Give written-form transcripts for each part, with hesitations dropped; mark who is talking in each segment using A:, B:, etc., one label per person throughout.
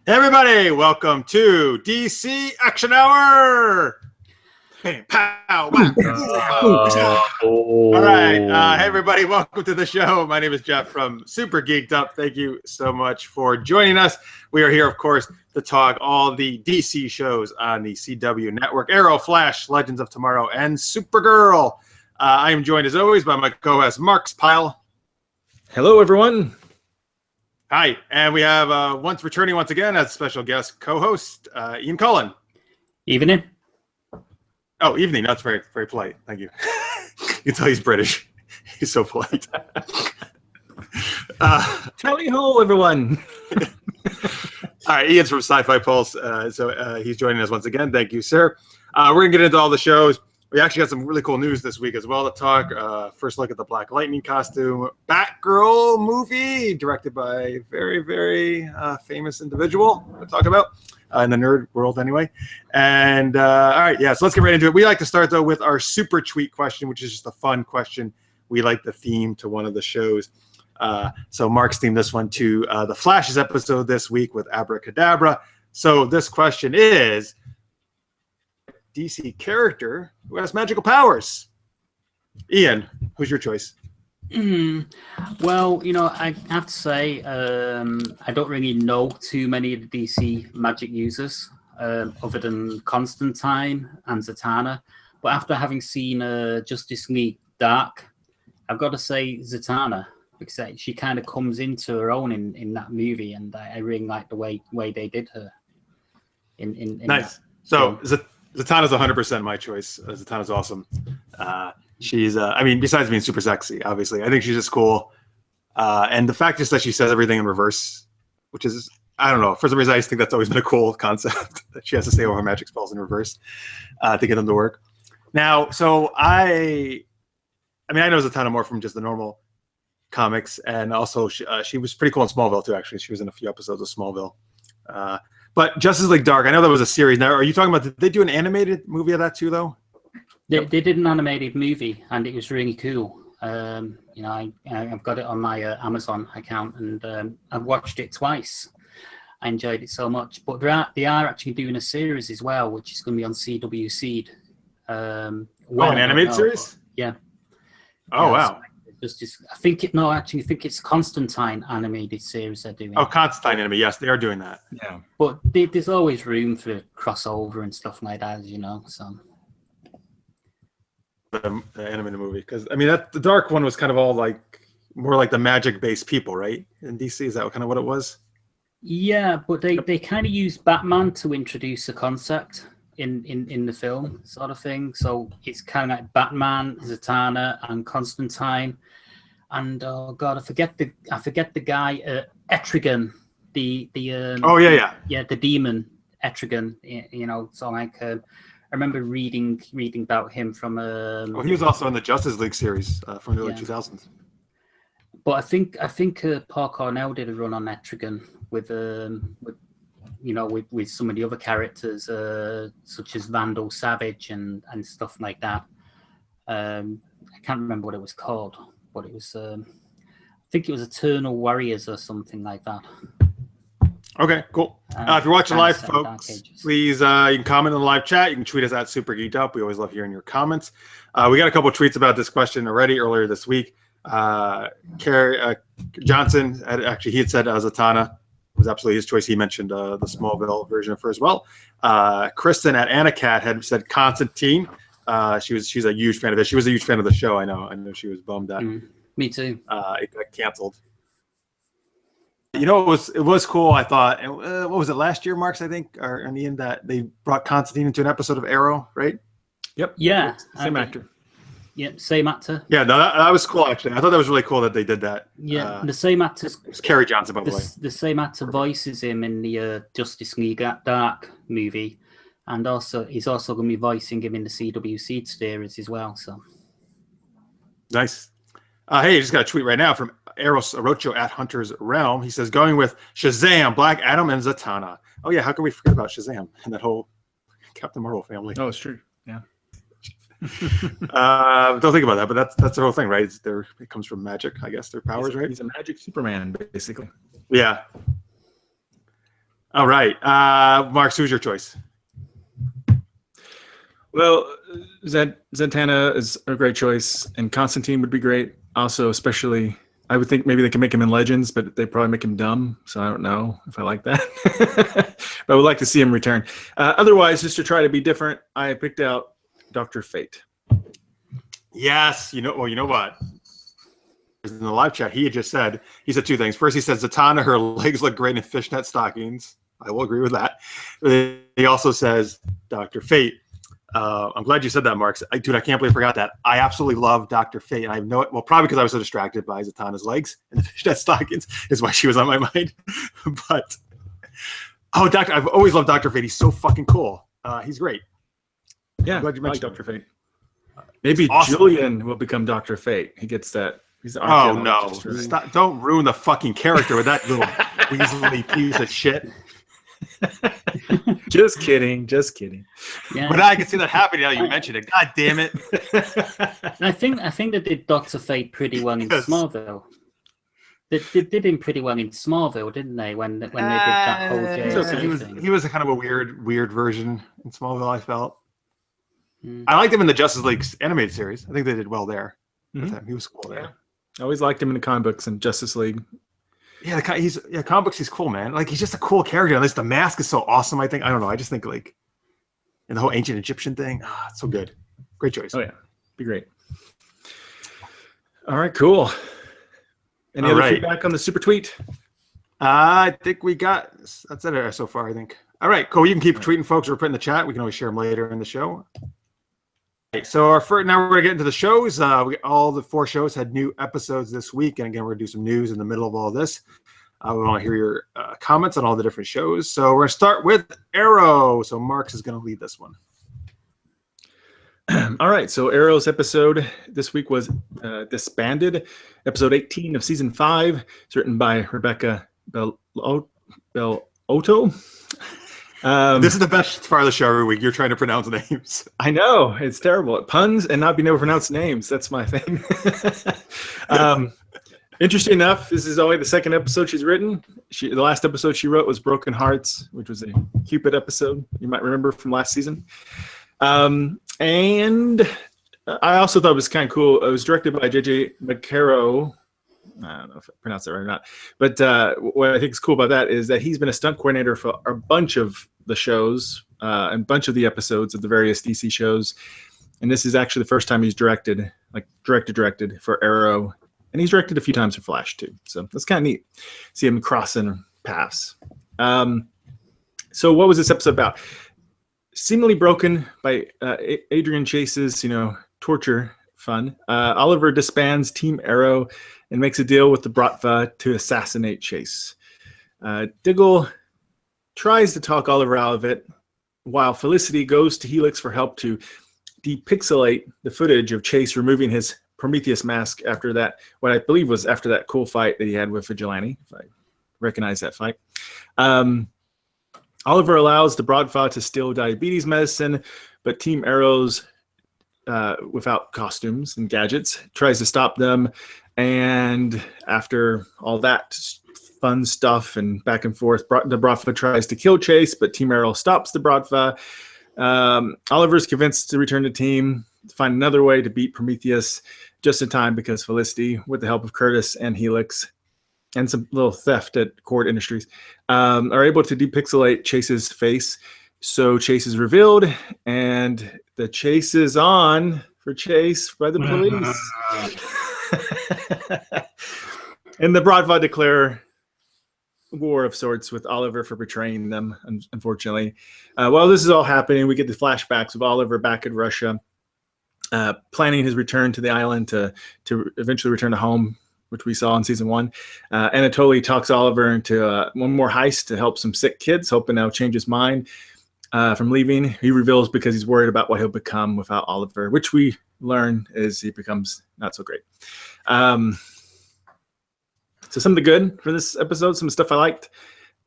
A: Hey everybody, welcome to DC Action Hour. Hey, pow, wow, All right, hey everybody, welcome to the show. My name is Jeff from Super Geeked Up. Thank you so much for joining us. We are here, of course, to talk all the DC shows on the CW network: Arrow, Flash, Legends of Tomorrow, and Supergirl. I am joined, as always, by my co-host Marks Pyle.
B: Hello, everyone.
A: Hi, and we have returning once again as special guest co-host Ian Cullen.
C: Evening.
A: Oh, evening. That's very, very polite. Thank you. You can tell he's British. He's so polite.
B: Tally ho, everyone.
A: All right, Ian's from SciFi Pulse, so he's joining us once again. Thank you, sir. We're going to get into all the shows. We actually got some really cool news this week as well to talk. First look at the Black Lightning costume. Batgirl movie, directed by a very, very famous individual we'll talk about in the nerd world anyway. And all right, yeah, so let's get right into it. We like to start, though, with our super tweet question, which is just a fun question. We like the theme to one of the shows. So Mark's themed this one to the Flash's episode this week with Abra Kadabra. So this question is, DC character who has magical powers? Ian, who's your choice?
C: Well, I have to say, I don't really know too many of the DC magic users, other than Constantine and Zatanna. But after having seen Justice League Dark, I've got to say Zatanna, because she kind of comes into her own in that movie, and I really like the way they did her. In
A: nice. So Zatanna's 100% my choice. Zatanna's awesome. She's, I mean, besides being super sexy, obviously, I think she's just cool. And the fact is that she says everything in reverse, which is, I don't know, for some reason, I just think that's always been a cool concept that she has to say all her magic spells in reverse to get them to work. Now, so I know Zatanna more from just the normal comics, and also she was pretty cool in Smallville too. Actually, she was in a few episodes of Smallville. But Justice League Dark, I know that was a series. Now, are you talking about, did they do an animated movie of that too, though?
C: They did an animated movie, and it was really cool. I've got it on my Amazon account, and I've watched it twice. I enjoyed it so much. But they are actually doing a series as well, which is going to be on CW Seed.
A: An animated series?
C: Yeah.
A: Oh, wow.
C: I think it's Constantine animated series they're doing.
A: Oh, Constantine anime. Yes, they are doing that.
C: Yeah. But there's always room for crossover and stuff like that, as you know. So
A: the animated movie, because I mean the Dark one was kind of all more like the magic-based people, right? In DC, is that kind of what it was?
C: Yeah, but they kind of used Batman to introduce the concept in the film, sort of thing. So it's kind of like Batman, Zatanna, and Constantine, and oh god, I forget the guy, Etrigan, the the demon Etrigan. So I remember reading about him from
A: he was also in the Justice League series from the early 2000s.
C: But I think Paul Cornell did a run on Etrigan with some of the other characters, such as Vandal Savage and stuff like that. I can't remember what it was called, but it was, I think it was Eternal Warriors or something like that.
A: Okay, cool. If you're watching live, folks, please, you can comment in the live chat. You can tweet us at Super Geeked Up. We always love hearing your comments. We got a couple of tweets about this question already earlier this week. Johnson, he had said Zatanna was absolutely his choice. He mentioned the Smallville version of her as well. Kristen at Anacat had said Constantine. She's a huge fan of it. She was a huge fan of the show. I know she was bummed that
C: me too.
A: It got canceled. It was cool. I thought. What was it, last year, Marks? I think, or in the end, that they brought Constantine into an episode of Arrow, right?
B: Yep.
C: Yeah.
B: Same actor.
C: Yep, same actor.
A: Yeah, no, that was cool, actually. I thought that was really cool that they did that.
C: Yeah, the same actor.
A: It's Kerry Johnson, by the way.
C: The same actor voices him in the Justice League Dark movie, and he's also going to be voicing him in the CW Seed series as well. So
A: nice. Hey, I just got a tweet right now from Eros Orocho at Hunter's Realm. He says, going with Shazam, Black Adam, and Zatanna. Oh yeah, how can we forget about Shazam and that whole Captain Marvel family?
B: Oh, it's true. Yeah.
A: Don't think about that, but that's the whole thing, right? It comes from magic, I guess. Their powers, right?
B: He's a magic Superman, basically.
A: Yeah. All right. Mark, who's your choice?
B: Well, Zatanna is a great choice, and Constantine would be great. Also, especially, I would think maybe they can make him in Legends, but they probably make him dumb, so I don't know if I like that. But I would like to see him return. Otherwise, just to try to be different, I picked out Dr. Fate.
A: Yes. You know what? In the live chat, he said two things. First, he said Zatanna, her legs look great in fishnet stockings. I will agree with that. He also says Dr. Fate. I'm glad you said that, Mark. Dude, I can't believe I forgot that. I absolutely love Dr. Fate. And I know it, well, probably because I was so distracted by Zatanna's legs and the fishnet stockings is why she was on my mind. But, I've always loved Dr. Fate. He's so fucking cool. He's great.
B: Yeah,
A: I'm glad you mentioned
B: Dr. Fate. Maybe awesome. Julian will become Dr. Fate. He gets that. He's the
A: no. Right? Stop, don't ruin the fucking character with that little weaselly piece of shit.
B: Just kidding.
C: Yeah.
A: But I can see that happening now you mentioned it. God damn it.
C: I think they did Dr. Fate pretty well in Smallville. They did him pretty well in Smallville, didn't they? When they did that whole JSA thing.
A: He was a kind of a weird version in Smallville, I felt. I liked him in the Justice League animated series. I think they did well there with him. He was cool there.
B: I always liked him in the comic books and Justice League.
A: Yeah, comic books, he's cool, man. Like, he's just a cool character. At least the mask is so awesome, I think. I don't know. I just think, like, and the whole ancient Egyptian thing. It's so good. Great choice.
B: Oh, yeah. Be great. All right, cool. Any other feedback on the super tweet?
A: I think that's it so far, I think. All right, cool. You can keep tweeting, folks, or put in the chat. We can always share them later in the show. So now we're going to get into the shows. All the 4 shows had new episodes this week. And again, we're going to do some news in the middle of all this. We want to hear your comments on all the different shows. So we're going to start with Arrow. So Marks is going to lead this one.
B: All right. So Arrow's episode this week was Disbanded, episode 18 of season 5. It's written by Rebecca Bellotto.
A: This is the best part of the show every week. You're trying to pronounce names.
B: I know. It's terrible. Puns and not being able to pronounce names. That's my thing. Interesting enough, this is only the second episode she's written. The last episode she wrote was Broken Hearts, which was a Cupid episode. You might remember from last season. And I also thought it was kind of cool. It was directed by J.J. McCarrow. I don't know if I pronounced that right or not. But what I think is cool about that is that he's been a stunt coordinator for a bunch of the shows and a bunch of the episodes of the various DC shows. And this is actually the first time he's directed for Arrow. And he's directed a few times for Flash, too. So that's kind of neat. See him crossing paths. So what was this episode about? Seemingly broken by Adrian Chase's, torture fun. Oliver disbands Team Arrow and makes a deal with the Bratva to assassinate Chase. Diggle tries to talk Oliver out of it, while Felicity goes to Helix for help to depixelate the footage of Chase removing his Prometheus mask after that, what I believe was after that cool fight that he had with Vigilante, if I recognize that fight. Oliver allows the Bratva to steal diabetes medicine, but Team Arrow's without costumes and gadgets tries to stop them. And after all that fun stuff and back and forth, the Bratva tries to kill Chase, but Team Arrow stops the Bratva. Oliver's convinced to return to team, to find another way to beat Prometheus just in time because Felicity, with the help of Curtis and Helix and some little theft at Cord Industries, are able to depixelate Chase's face. So Chase is revealed, and the chase is on for Chase by the police. And the Bratva declare war of sorts with Oliver for betraying them, unfortunately. While this is all happening, we get the flashbacks of Oliver back in Russia, planning his return to the island to eventually return to home, which we saw in season 1. Anatoly talks Oliver into one more heist to help some sick kids, hoping that'll change his mind from leaving. He reveals because he's worried about what he'll become without Oliver, which we learn is he becomes not so great. So some of the good for this episode, some stuff I liked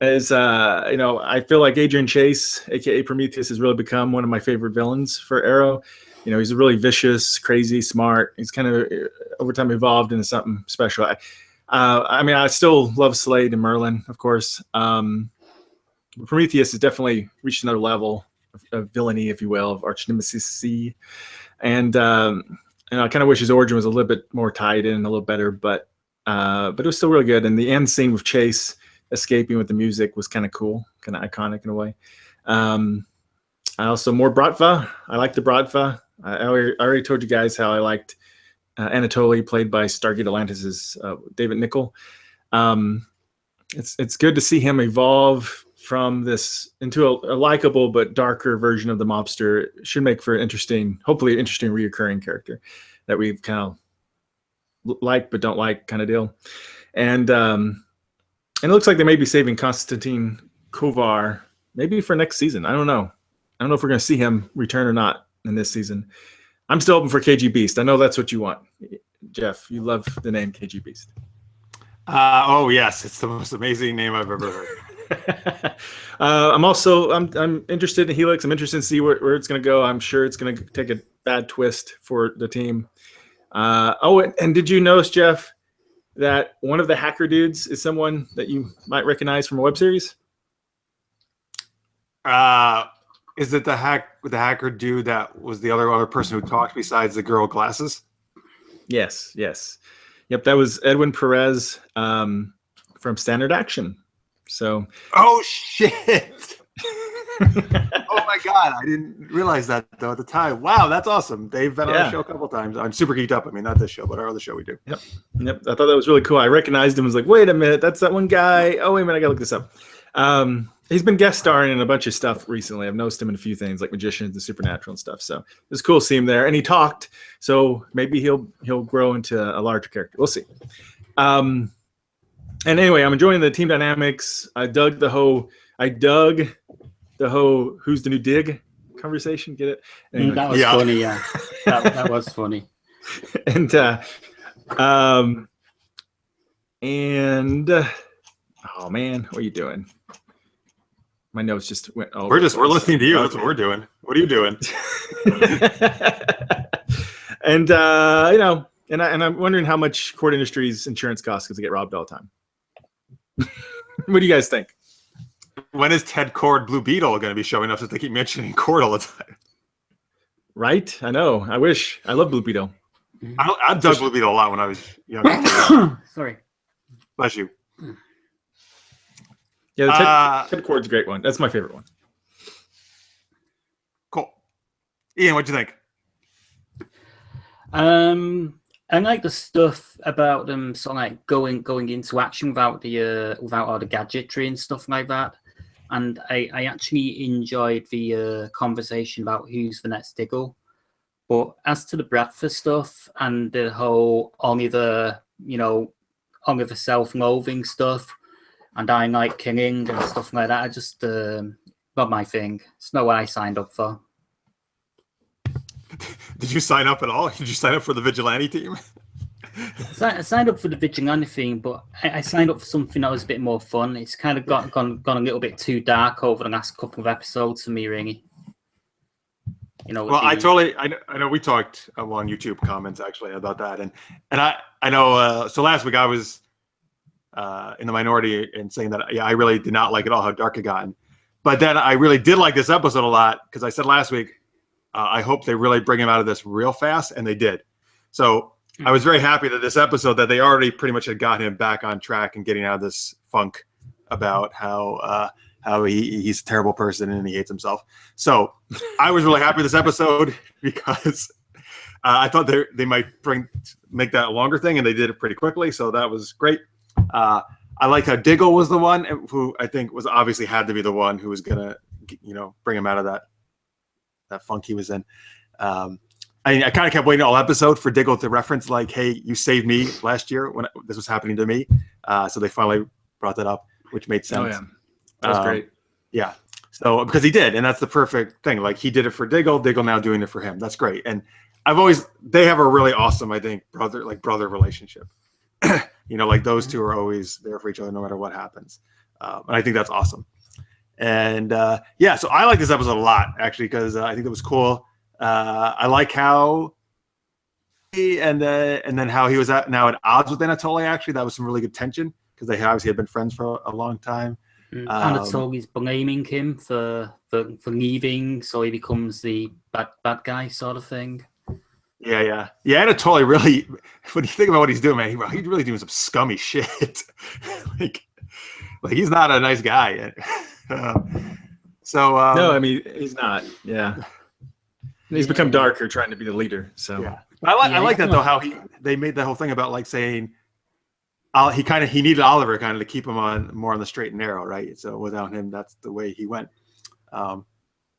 B: is, I feel like Adrian Chase, a.k.a. Prometheus, has really become one of my favorite villains for Arrow. He's a really vicious, crazy, smart. He's kind of over time evolved into something special. I still love Slade and Merlin, of course. Prometheus has definitely reached another level of villainy, if you will, of arch nemesis. And I kind of wish his origin was a little bit more tied in, a little better, but it was still really good. And the end scene with Chase escaping with the music was kind of cool, kind of iconic in a way. I also more Bratva. I like the Bratva. I already told you guys how I liked Anatoly, played by Stargate Atlantis' David Nichol. It's good to see him evolve from this into a likable but darker version of the mobster. It should make for hopefully an interesting reoccurring character that we kind of like but don't like kind of deal. And it looks like they may be saving Konstantin Kovar maybe for next season. I don't know. I don't know if we're going to see him return or not in this season. I'm still open for KG Beast. I know that's what you want, Jeff. You love the name KG Beast.
A: Oh yes, it's the most amazing name I've ever heard.
B: I'm interested in Helix. I'm interested to see where it's going to go. I'm sure it's going to take a bad twist for the team. And did you notice, Jeff, that one of the hacker dudes is someone that you might recognize from a web series?
A: Is it the hacker dude that was the other person who talked besides the girl with glasses?
B: Yes. Yep, that was Edwin Perez from Standard Action. So.
A: Oh shit! Oh my god, I didn't realize that though at the time. Wow, that's awesome. They've been on the show a couple of times. I'm super geeked up. I mean, not this show, but our other show we do.
B: Yep. I thought that was really cool. I recognized him. I was like, wait a minute, that's that one guy. Oh wait a minute, I gotta look this up. He's been guest starring in a bunch of stuff recently. I've noticed him in a few things like Magicians and Supernatural and stuff. So it was cool to see him there. And he talked, so maybe he'll grow into a larger character. We'll see. And anyway, I'm enjoying the team dynamics. I dug the whole who's the new dig conversation. Get it? Anyway.
C: That was funny, yeah. that was funny.
B: And oh man, what are you doing? My notes just went over.
A: We're listening to you. Okay. That's what we're doing. What are you doing?
B: And I'm wondering how much Cord Industries insurance costs because they get robbed all the time. What do you guys think?
A: When is Ted Cord Blue Beetle going to be showing up since they keep mentioning Cord all the time?
B: Right? I know. I wish. I love Blue Beetle.
A: I dug Blue Beetle a lot when I was young.
C: Sorry.
A: Bless you.
B: Yeah, the Ted Cord's a great one. That's my favorite one.
A: Cool. Ian, what'd you think?
C: I like the stuff about them sort of like going into action without all the gadgetry and stuff like that. And I actually enjoyed the conversation about who's the next Diggle. But as to the Bradford stuff and the whole only the self-loathing stuff and I like killing and stuff like that, I just not my thing. It's not what I signed up for.
A: Did you sign up at all? Did you sign up for the vigilante team?
C: I signed up for the vigilante thing, but I signed up for something that was a bit more fun. It's kind of gone a little bit too dark over the last couple of episodes for me, really.
A: Well, I know we talked on YouTube comments actually about that, and I know. So last week I was in the minority in saying that I really did not like at all how dark it gotten, but then I really did like this episode a lot because I said last week I hope they really bring him out of this real fast, and they did. So I was very happy that this episode that they already pretty much had got him back on track and getting out of this funk about how he's a terrible person and he hates himself. So I was really happy with this episode because I thought they might make that a longer thing, and they did it pretty quickly. So that was great. I liked how Diggle was the one who I think was obviously had to be the one who was gonna, bring him out of that funk he was in. I kind of kept waiting all episode for Diggle to reference like, "Hey, you saved me last year when this was happening to me." So they finally brought that up, which made sense.
B: Oh yeah, that was great.
A: Yeah. So because he did, and that's the perfect thing. Like he did it for Diggle now doing it for him. That's great. And they have a really awesome, I think, brother relationship. Like those two are always there for each other no matter what happens. And I think that's awesome. And so I like this episode a lot actually because I think it was cool. I like how and then how he was now at odds with Anatoly. Actually, that was some really good tension because they obviously had been friends for a long time.
C: Anatoly's blaming him for leaving, so he becomes the bad guy sort of thing.
A: Yeah. Anatoly really, when you think about what he's doing, man, he's really doing some scummy shit. like he's not a nice guy.
B: No, I mean he's not. Yeah, he's become darker, trying to be the leader. So
A: yeah, I like that though. How they made the whole thing about like saying he needed Oliver kind of to keep him more on the straight and narrow, right? So without him, that's the way he went. And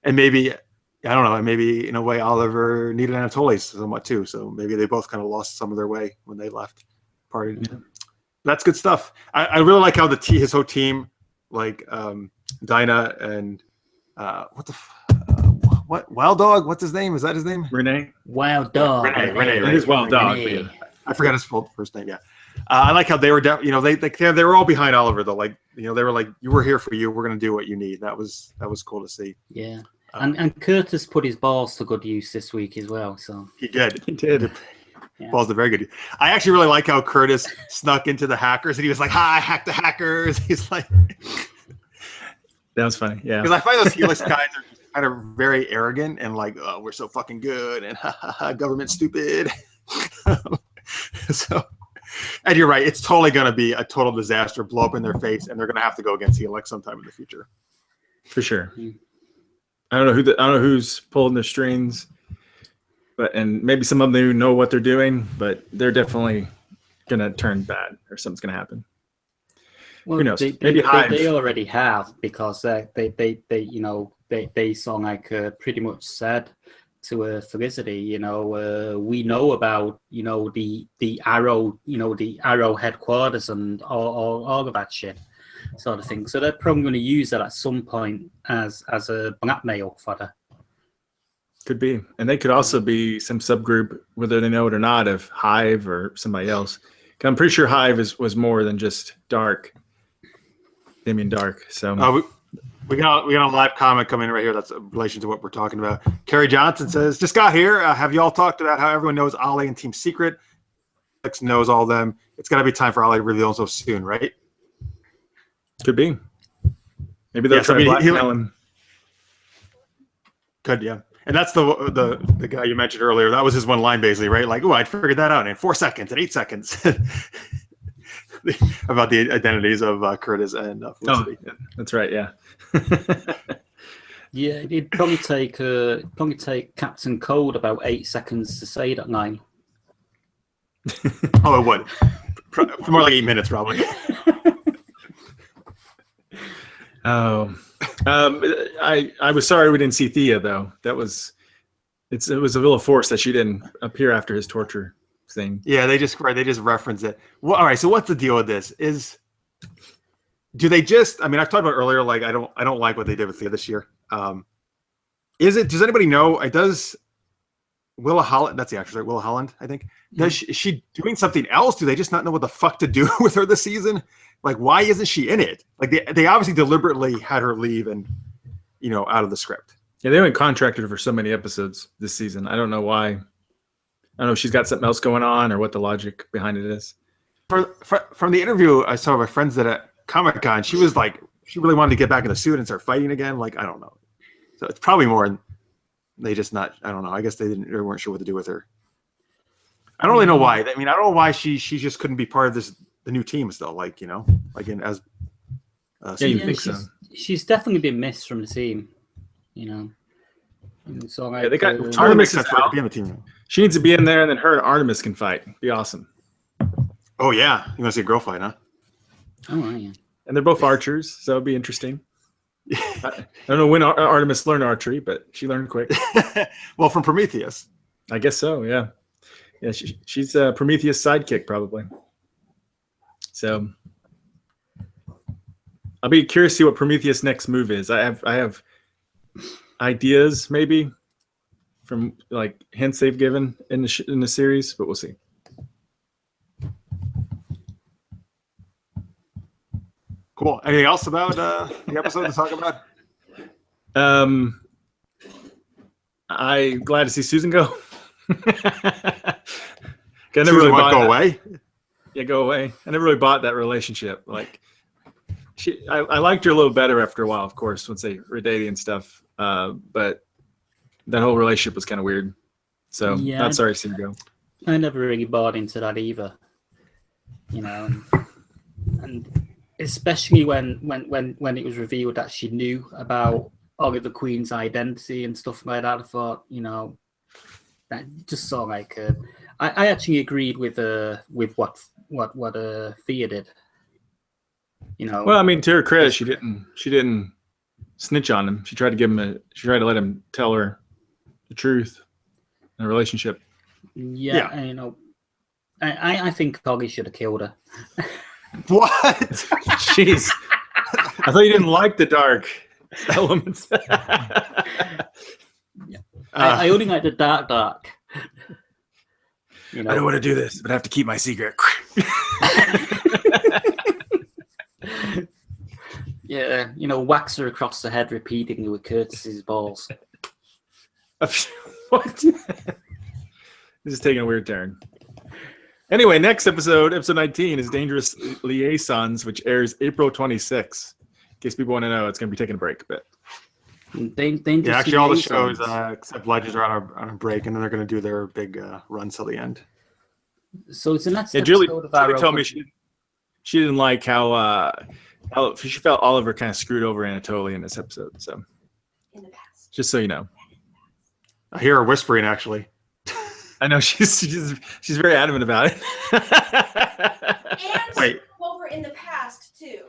A: maybe I don't know. Maybe in a way, Oliver needed Anatoly somewhat too. So maybe they both kind of lost some of their way when they left. Party. Yeah. That's good stuff. I really like how his whole team, like Dinah and what Wild Dog? What's his name? Is that his name?
B: Renee.
C: Wild Dog.
A: Renee.
B: It is Wild Dog.
C: Renee.
A: I forgot his full first name. Yeah. I like how they were, they were all behind Oliver though. Like, they were like, "We're here for you. We're going to do what you need." That was cool to see.
C: Yeah. And Curtis put his balls to good use this week as well. So
A: he did.
C: Yeah.
A: Balls to very good use. I actually really like how Curtis snuck into the hackers and he was like, "Hi, hack the hackers." He's like,
B: that was funny. Yeah.
A: Because I find those Helix guys are kind of very arrogant and like, "Oh, we're so fucking good," and government stupid. So, and you're right. It's totally going to be a total disaster, blow up in their face, and they're going to have to go against Helix sometime in the future.
B: For sure. I don't know who's pulling the strings, and maybe some of them who know what they're doing, but they're definitely going to turn bad or something's going to happen.
C: Well,
B: who knows?
C: Maybe they already have, because they song like pretty much said to Felicity, we know about the Arrow, the Arrow headquarters and all of that shit, sort of thing. So they're probably going to use that at some point as a blackmail fodder.
B: Could be, and they could also be some subgroup, whether they know it or not, of Hive or somebody else. I'm pretty sure Hive was more than just Dark. Damien Dark. So
A: we got a live comment coming in right here that's in relation to what we're talking about. Kerry Johnson says, "Just got here. Have you all talked about how everyone knows Ollie and Team Secret? Alex knows all of them. It's got to be time for Ollie to reveal himself soon, right?"
B: Could be. Maybe they'll try to blackmail him.
A: Could, yeah. And that's the guy you mentioned earlier. That was his one line, basically, right? Like, "Oh, I figured that out in 4 seconds, in 8 seconds." About the identities of Curtis and Felicity.
B: Oh, yeah. That's right. Yeah.
C: Yeah, it'd probably take Captain Cold about 8 seconds to say that line.
A: Oh, it would. More like 8 minutes, probably.
B: Oh, I was sorry we didn't see Thea though. It was a little forced that she didn't appear after his torture thing.
A: Yeah, they just reference it. Well, all right. So what's the deal with this? Do they just? I mean, I've talked about earlier. Like, I don't like what they did with Thea this year. Does anybody know? Does Willa Holland? That's the actress, right? Willa Holland, I think. Is she doing something else? Do they just not know what the fuck to do with her this season? Like, why isn't she in it? Like, they obviously deliberately had her leave and out of the script.
B: Yeah, they haven't contracted her for so many episodes this season. I don't know why. I don't know if she's got something else going on or what the logic behind it is.
A: From the interview I saw my friends at Comic-Con, she was like, she really wanted to get back in the suit and start fighting again. Like, I don't know. So it's probably more they just not. I don't know. I guess they weren't sure what to do with her. I don't really know why. I mean, I don't know why she just couldn't be part of the new team still. Like, like as.
B: Yeah, you think so?
C: She's definitely been missed from the team. And so like,
B: they got
A: Artemis is out. Be on the team.
B: She needs to be in there, and then her and Artemis can fight. Be awesome.
A: Oh yeah, you want to see a girl fight, huh?
C: Oh yeah.
B: And they're both archers, so it'd be interesting. I don't know when Artemis learned archery, but she learned quick.
A: Well, from Prometheus.
B: I guess so. Yeah. Yeah, she's a Prometheus sidekick probably. So I'll be curious to see what Prometheus' next move is. I have ideas maybe from like hints they've given in the series, but we'll see.
A: Cool. Anything else about the episode to talk about?
B: I'm glad to see Susan go. I never
A: Susan
B: really
A: go away.
B: Yeah, go away. I never really bought that relationship. Like, I liked her a little better after a while, of course, once they were dating and stuff. But that whole relationship was kind of weird. So not sorry to see her go.
C: I never really bought into that either. You know, and especially when it was revealed that she knew about Oliver Queen's identity and stuff like that, I thought, you know, that just saw like I actually agreed with what Thea did. You know,
B: well, I mean, to her credit, she didn't snitch on him. She tried to let him tell her the truth in a relationship.
C: Yeah. You know, I think Ollie should have killed her.
A: What?
B: Jeez, I thought you didn't like the dark elements.
C: I only like the dark. You know,
B: I don't want to do this, but I have to keep my secret.
C: Yeah, you know, wax her across the head repeatedly with Curtis's balls.
B: What? This is taking a weird turn. Anyway, next episode 19, is Dangerous Liaisons, which airs April 26th. In case people want to know, it's going to be taking a break a bit.
A: Yeah, actually, all the shows except Legends are on a break, and then they're going to do their big runs till the end.
C: So it's the next
B: Julie
C: episode of Arrow.
B: told me she didn't like how she felt Oliver kind of screwed over Anatoly in this episode. So,
D: In the past.
B: just so you know,
A: I hear her whispering, actually.
B: I know she's very adamant about it.
D: And
A: Wait.
D: over in the past too.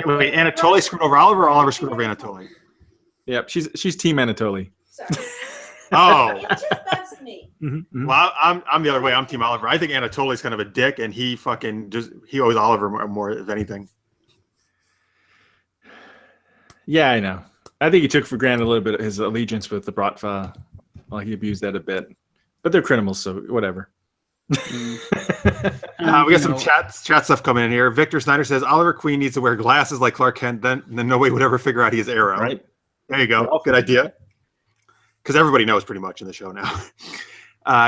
A: Wait, Anatoly screwed over Oliver, or Oliver screwed over Anatoly?
B: Yep, she's Team Anatoly.
D: Sorry.
A: Oh,
D: It just bugs me.
B: Mm-hmm.
A: well, I'm the other way. I'm Team Oliver. I think Anatoly's kind of a dick, and he owes Oliver more if anything.
B: Yeah, I know. I think he took for granted a little bit of his allegiance with the Bratva. Well, he abused that a bit, but they're criminals, so whatever.
A: We got some chat stuff coming in here. Victor Snyder says Oliver Queen needs to wear glasses like Clark Kent. Then nobody would ever figure out he's Arrow.
B: Right.
A: There you go. Good idea. Because everybody knows pretty much in the show now.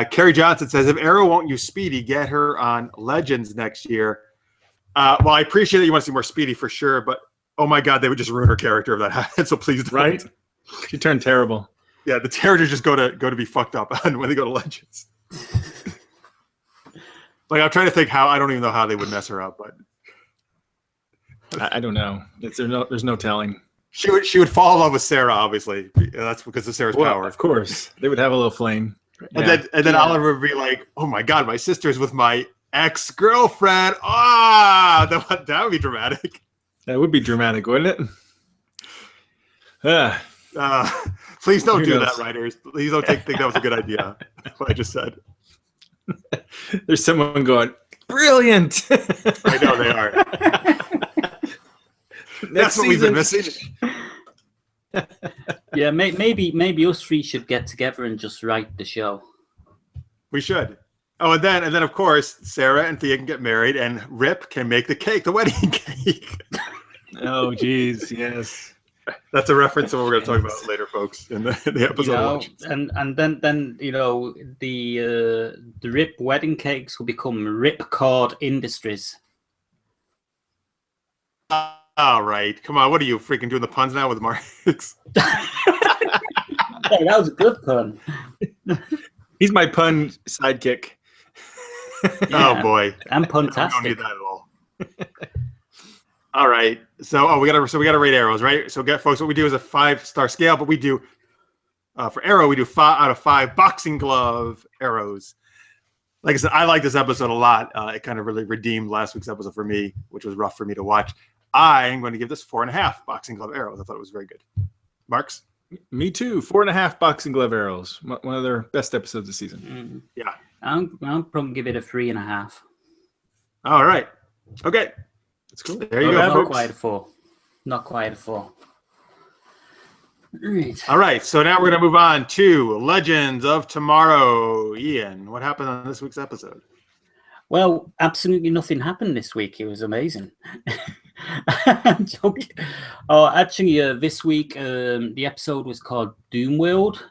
A: Carrie Johnson says, if Arrow won't use Speedy, get her on Legends next year. Well, I appreciate that you want to see more Speedy for sure, but oh my God, they would just ruin her character if that happened. So please don't.
B: Right? She turned terrible.
A: Yeah, the characters just go to be fucked up when they go to Legends. Like, I'm trying to think I don't even know how they would mess her up, but
B: I don't know. There's no telling.
A: she would fall in love with Sarah, obviously. That's because of Sarah's power.
B: Of course, they would have a little flame.
A: And then Oliver would be like, "Oh my God, my sister's with my ex-girlfriend." That would be dramatic.
B: That would be dramatic, wouldn't it?
A: Please don't
B: Who
A: do
B: knows?
A: that, writers. Please don't think that was a good idea. What I just said.
B: There's someone going, brilliant.
A: I know they are. That's what we've been missing.
C: Yeah, maybe us three should get together and just write the show.
A: We should. Oh, and then of course Sarah and Thea can get married, and Rip can make the wedding cake.
B: Oh, geez, yes.
A: That's a reference to what we're going to talk about later, folks, in the episode.
C: And then you know the Rip wedding cakes will become Ripcord Industries.
A: All right, come on. What are you freaking doing the puns now with Marks?
C: Hey, that was a good pun.
B: He's my pun sidekick.
A: Oh boy,
C: I'm
A: I don't
C: puntastic.
A: need that at all. All right, so we gotta rate arrows, right? So folks, what we do is a 5-star scale, but we do for Arrow we do 5 out of 5 boxing glove arrows. Like I said, I like this episode a lot. It kind of really redeemed last week's episode for me, which was rough for me to watch. I am going to give this 4.5 boxing glove arrows. I thought it was very good. Marks?
B: Me too. 4.5 boxing glove arrows. One of their best episodes this season.
A: Yeah.
C: I'll probably give it a 3.5.
A: All right. Okay.
B: That's cool.
A: There you go,
C: Not
A: folks.
C: quite a 4. Not quite a 4. Right.
A: All right. So now we're going to move on to Legends of Tomorrow. Ian, what happened on this week's episode?
C: Well, absolutely nothing happened this week. It was amazing. I'm joking. Oh, actually, this week the episode was called Doomworld,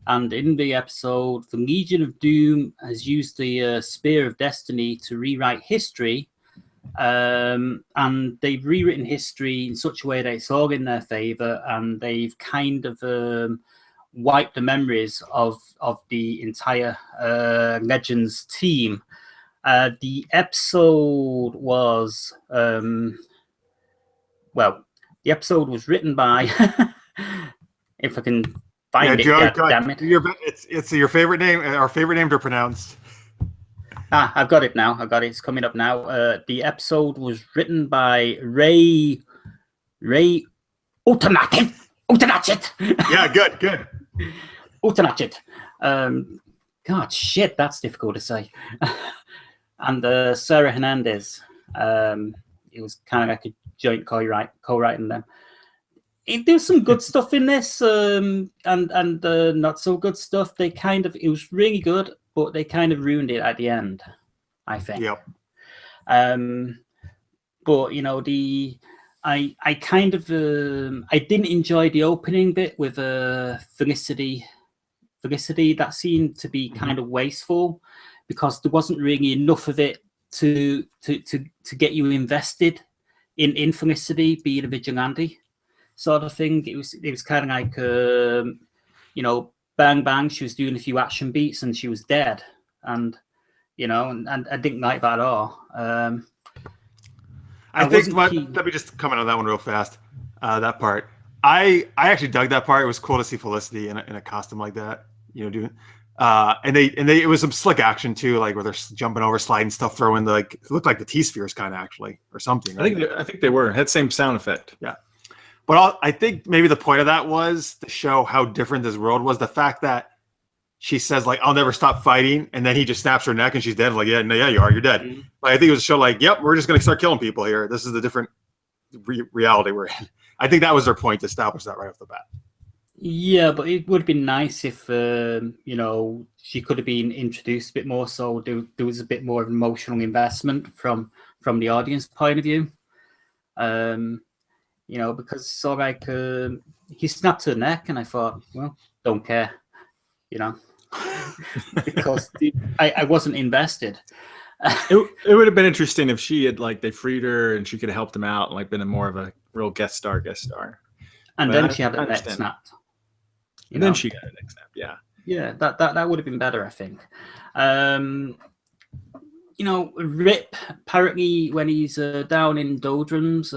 C: and in the episode, the Legion of Doom has used the Spear of Destiny to rewrite history And they've rewritten history in such a way that it's all in their favor, and they've kind of wiped the memories of the entire Legends team. The episode was the episode was written by if I can find it.
A: Joe,
C: Damn it!
A: It's your favorite name. Our favorite name to pronounce.
C: I've got it now. It's coming up now. The episode was written by Ray Utanachet.
A: Yeah, good.
C: Utanachet. God, shit, that's difficult to say. And Sarah Hernandez. It was kind of like a joint co-writing them. There's some good stuff in this, and not so good stuff. It was really good, but they kind of ruined it at the end, I think.
A: Yep.
C: But you know, I kind of I didn't enjoy the opening bit with Felicity. That seemed to be kind of wasteful because there wasn't really enough of it to get you invested in Felicity being a vigilante sort of thing. It was kind of like you know, bang bang, she was doing a few action beats and she was dead, and you know, and I didn't like that at all.
A: Let me just comment on that one real fast. That part, I actually dug that part. It was cool to see Felicity in a costume like that, you know, doing. And it was some slick action too, like where they're jumping over, sliding stuff, throwing it looked like the T-spheres kind of actually, or something. Right?
B: I think they were had same sound effect.
A: Yeah, but I think maybe the point of that was to show how different this world was. The fact that she says like, "I'll never stop fighting," and then he just snaps her neck and she's dead. Like, yeah, no, yeah, you are, you're dead.
C: Mm-hmm.
A: Like, I think it was a show like, "Yep, we're just gonna start killing people here. This is the different reality we're in." I think that was their point to establish that right off the bat.
C: Yeah, but it would have been nice if you know, she could have been introduced a bit more, so there was a bit more of emotional investment from the audience point of view. You know, because so like he snapped her neck, and I thought, well, don't care, you know, because I wasn't invested.
B: It would have been interesting if she had they freed her and she could have helped him out and been a more of a real guest star.
C: And then she had her neck snapped.
B: And then she got her neck snapped. Yeah.
C: Yeah, that would have been better, I think. You know, Rip, apparently when he's down in doldrums,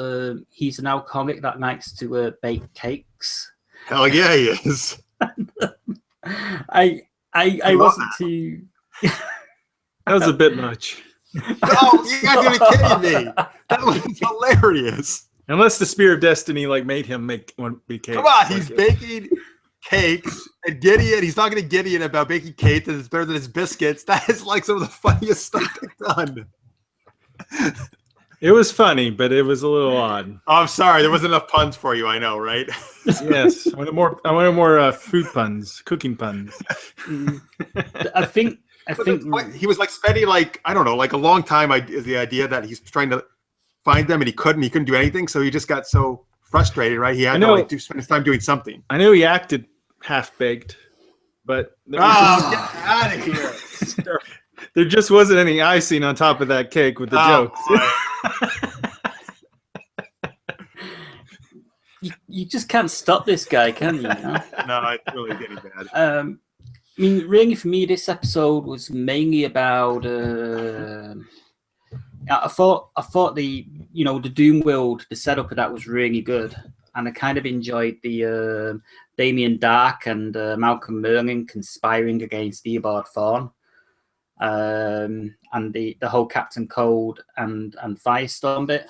C: he's an alcoholic that likes to bake cakes.
A: Hell yeah, he is.
C: I wasn't too...
B: That was a bit much.
A: Oh, you guys are kidding me. That was hilarious.
B: Unless the Spear of Destiny made him make one big cake.
A: Come on, he's baking cakes, and he's talking to Gideon about baking cakes and it's better than his biscuits. That is like some of the funniest stuff they've done.
B: It was funny, but it was a little odd.
A: Oh, I'm sorry, there wasn't enough puns for you, I know, right?
B: Yes, I wanted more food puns, cooking puns.
C: I think
A: he was spending I don't know, a long time. Is the idea that he's trying to find them and he couldn't do anything, so he just got so frustrated, right? He had to spend his time doing something.
B: I know he acted half-baked, but
A: get out of here.
B: There just wasn't any icing on top of that cake with the jokes.
C: You just can't stop this guy, can you?
A: No, it's really getting bad.
C: I mean, really, for me, this episode was mainly about. I thought the Doomworld, the setup of that was really good, and I kind of enjoyed the Damien Dark and Malcolm Merlin conspiring against Eobard Thawne, and the whole Captain Cold and Firestorm bit.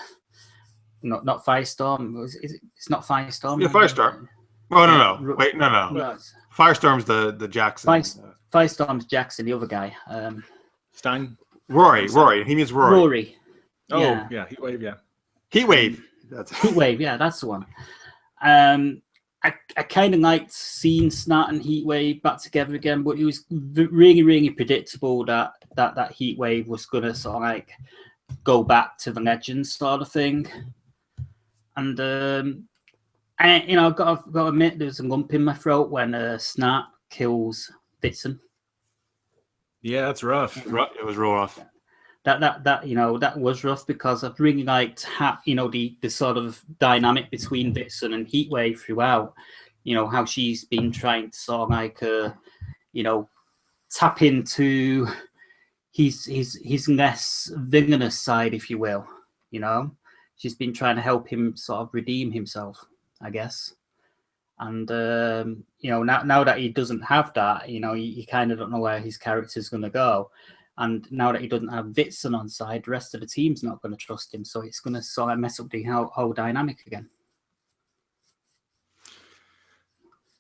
C: Not Firestorm. It's not Firestorm.
A: Yeah, Firestorm. Oh no! Wait, no. Firestorm's the Jackson.
C: Firestorm's Jackson, the other guy.
B: Stein.
A: Rory. He means Rory.
C: Rory.
B: Oh, yeah. Heatwave, yeah.
A: Heatwave.
C: Heatwave, yeah, that's the one. I kind of liked seeing Snart and Heatwave back together again, but it was really, really predictable that Heatwave was going to sort of go back to the Legends sort of thing. And, I've got to admit, there's a lump in my throat when Snart kills Vixen.
B: Yeah, that's rough.
A: It was real rough.
C: that was rough because of really liked the sort of dynamic between Vixen and Heatwave throughout. How she's been trying to sort of like tap into his less villainous side, if you will. She's been trying to help him sort of redeem himself, I guess. And now that he doesn't have that, you kind of don't know where his character's going to go. And now that he doesn't have Vixen on side, the rest of the team's not going to trust him. So it's going to sort of mess up the whole dynamic again.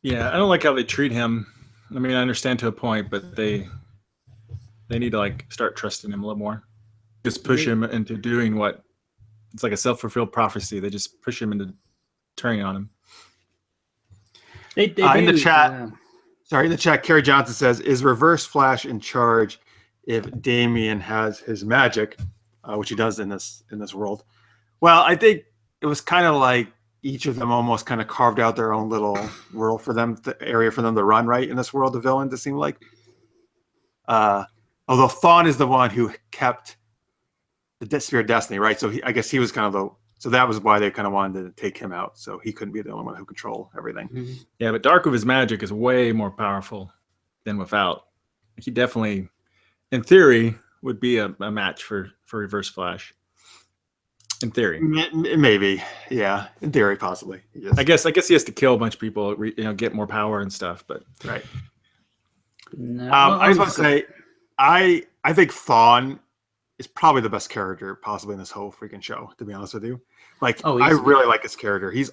B: Yeah, I don't like how they treat him. I mean, I understand to a point, but they need to start trusting him a little more. Just push him into doing what it's like a self-fulfilled prophecy. They just push him into turning on him.
A: In the chat, in the chat, Kerry Johnson says, "Is Reverse Flash in charge if Damian has his magic, which he does in this world?" Well, I think it was kind of like each of them almost kind of carved out their own little world for them, the area for them to run right in this world. The villains, it seemed like. Although Thawne is the one who kept the Spear of Destiny, right? So I guess he was kind of so that was why they kind of wanted to take him out, so he couldn't be the only one who control everything.
C: Mm-hmm.
B: Yeah, but Dark of his magic is way more powerful than Without. He definitely, in theory, would be a match for Reverse Flash. In theory,
A: maybe, yeah. In theory, possibly. Yes.
B: I guess he has to kill a bunch of people, get more power and stuff. But
A: right.
C: No,
A: I just want to say, I think Thawne is probably the best character possibly in this whole freaking show. To be honest with you, I really like his character. He's